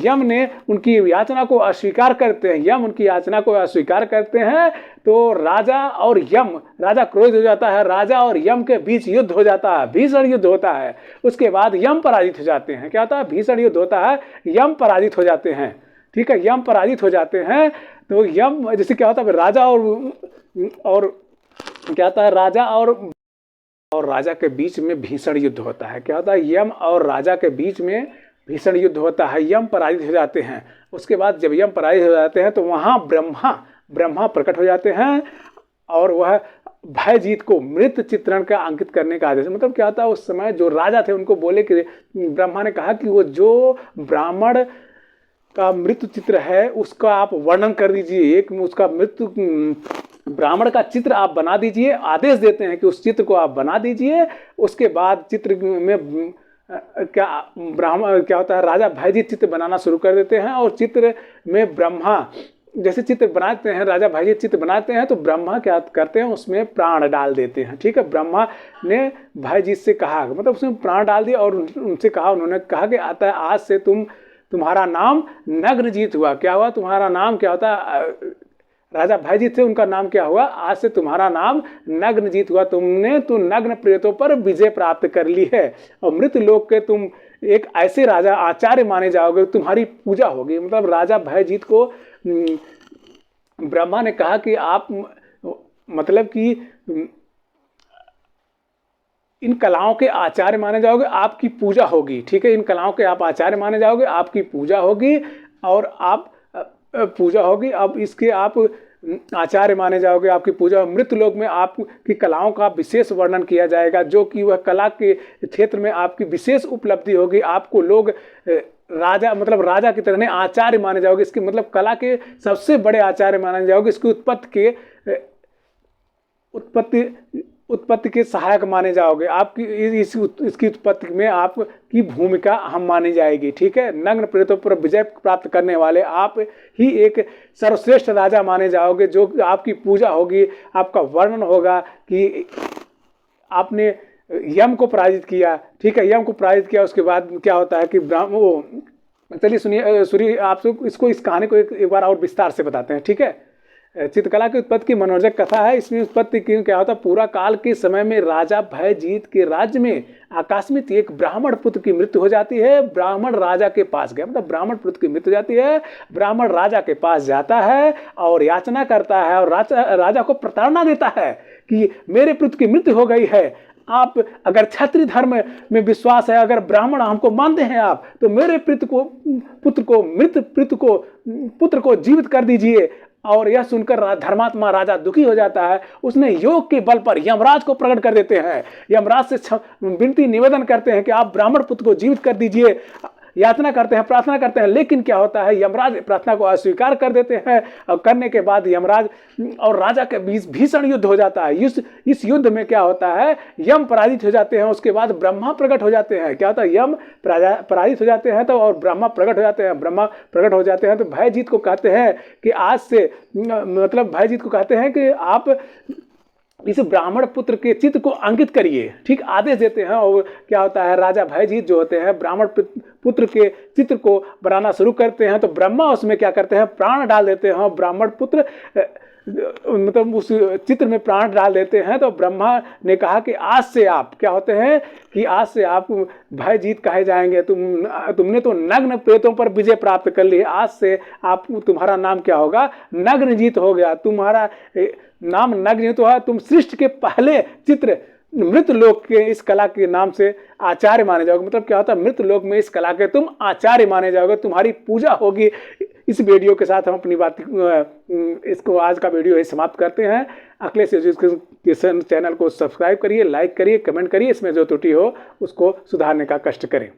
यम ने उनकी याचना को अस्वीकार करते हैं। यम उनकी याचना को अस्वीकार करते हैं तो राजा और यम, राजा क्रोधित हो जाता है, राजा और यम के बीच युद्ध हो जाता है, भीषण युद्ध होता है। उसके बाद यम पराजित हो जाते हैं। क्या होता है, भीषण युद्ध होता है, यम पराजित हो जाते हैं। ठीक है, यम पराजित हो जाते हैं तो यम, जैसे क्या होता है, राजा और क्या होता है, राजा और राजा के बीच में भीषण युद्ध होता है। क्या होता है, यम और राजा के बीच में भीषण युद्ध होता है, यम पराजित हो जाते हैं। उसके बाद जब यम पराजित हो जाते हैं तो वहाँ ब्रह्मा प्रकट हो जाते हैं और वह भयजीत को मृत चित्रण का अंकित करने का आदेश, मतलब क्या होता है, उस समय जो राजा थे उनको बोले कि ब्रह्मा ने कहा कि वो जो ब्राह्मण का मृत्यु चित्र है उसका आप वर्णन कर दीजिए, एक उसका मृत्यु ब्राह्मण का चित्र आप बना दीजिए। आदेश देते हैं कि उस चित्र को आप बना दीजिए। उसके बाद चित्र में क्या ब्राह्मण क्या होता है, राजा भयजीत चित्र बनाना शुरू कर देते हैं और चित्र में ब्रह्मा जैसे चित्र बनाते हैं, राजा भयजीत चित्र बनाते हैं तो ब्रह्मा क्या करते हैं, उसमें प्राण डाल देते हैं। ठीक है, ब्रह्मा ने भयजीत से कहा, मतलब उसमें प्राण डाल दिया और उनसे कहा, उन्होंने कहा कि आता है आज से तुम्हारा नाम नग्नजीत हुआ। क्या हुआ, तुम्हारा नाम क्या होता है, राजा भयजीत थे, उनका नाम क्या हुआ, आज से तुम्हारा नाम नग्नजीत हुआ। तुमने तो नग्न प्रेतों पर विजय प्राप्त कर ली है और मृत लोक के तुम एक ऐसे राजा आचार्य माने जाओगे, तुम्हारी पूजा होगी। मतलब राजा भयजीत को ब्रह्मा ने कहा कि आप, मतलब कि इन कलाओं के आचार्य माने जाओगे, आपकी पूजा होगी। ठीक है, इन कलाओं के आप आचार्य माने जाओगे, आपकी पूजा होगी और आप पूजा होगी। अब इसके आप आचार्य माने जाओगे, आपकी पूजा। मृत लोक में आपकी कलाओं का विशेष वर्णन किया जाएगा, जो कि वह कला के क्षेत्र में आपकी विशेष उपलब्धि होगी। आपको लोग राजा, मतलब राजा की तरह नहीं, आचार्य माने जाओगे। इसके मतलब कला के सबसे बड़े आचार्य माने जाओगे। इसकी उत्पत्ति के सहायक माने जाओगे। आपकी इसकी उत्पत्ति में आपकी भूमिका अहम मानी जाएगी। ठीक है, नग्न प्रेतों पर विजय प्राप्त करने वाले आप ही एक सर्वश्रेष्ठ राजा माने जाओगे। जो आपकी पूजा होगी, आपका वर्णन होगा कि आपने यम को पराजित किया। ठीक है, यम को पराजित किया, उसके बाद क्या होता है कि चलिए सुनिए आपसे इस कहानी को एक बार और विस्तार से बताते हैं। ठीक है, चित्रकला की उत्पत्ति की मनोरंजक कथा है। इसमें उत्पत्ति की क्या होता है, पूरा काल के समय में राजा भयजीत के राज्य में आकस्मिक एक ब्राह्मण पुत्र की मृत्यु हो जाती है। ब्राह्मण राजा के पास गया, मतलब ब्राह्मण पुत्र की मृत्यु हो जाती है। ब्राह्मण राजा के पास जाता है और याचना करता है और राजा को प्रताड़ना देता है कि मेरे पुत्र की मृत्यु हो गई है। आप अगर क्षत्रिय धर्म में विश्वास है, अगर ब्राह्मण हमको मानते हैं आप, तो मेरे मृत पुत्र को जीवित कर दीजिए। और यह सुनकर धर्मात्मा राजा दुखी हो जाता है। उसने योग के बल पर यमराज को प्रकट कर देते हैं। यमराज से विनती निवेदन करते हैं कि आप ब्राह्मण पुत्र को जीवित कर दीजिए। याचना करते हैं, प्रार्थना करते हैं, लेकिन क्या होता है, यमराज प्रार्थना को अस्वीकार कर देते हैं। और करने के बाद यमराज और राजा के बीच भीषण युद्ध हो जाता है। इस युद्ध में क्या होता है, यम पराजित हो जाते हैं। उसके बाद ब्रह्मा प्रकट हो जाते हैं। क्या होता है, यम पराजित हो जाते हैं तो और ब्रह्मा प्रकट हो जाते हैं। ब्रह्मा प्रकट हो जाते हैं तो भयजीत को कहते हैं कि आज से, मतलब भयजीत को कहते हैं कि आप इस ब्राह्मण पुत्र के चित्र को अंकित करिए। ठीक, आदेश देते हैं। और क्या होता है, राजा भयजीत जो होते हैं ब्राह्मण पुत्र के चित्र को बनाना शुरू करते हैं। तो ब्रह्मा उसमें क्या करते हैं, प्राण डाल देते हैं। ब्राह्मण पुत्र मतलब उस चित्र में प्राण डाल देते हैं। तो ब्रह्मा ने कहा कि आज से आप क्या होते हैं कि आज से आप भयजीत कहे जाएंगे। तुमने तो नग्न प्रेतों पर विजय प्राप्त कर ली है। आज से तुम्हारा नाम क्या होगा, नग्नजीत हो गया। तुम्हारा नाम नग्नजीत हुआ। तुम सृष्टि के पहले चित्र मृत लोक के इस कला के नाम से आचार्य माने जाओगे। मतलब क्या होता है, मृत लोक में इस कला के तुम आचार्य माने जाओगे, तुम्हारी पूजा होगी। इस वीडियो के साथ हम अपनी बात इसको आज का वीडियो ही समाप्त करते हैं। अखिलेश एजुकेशन चैनल को सब्सक्राइब करिए, लाइक करिए, कमेंट करिए। इसमें जो त्रुटि हो उसको सुधारने का कष्ट करें।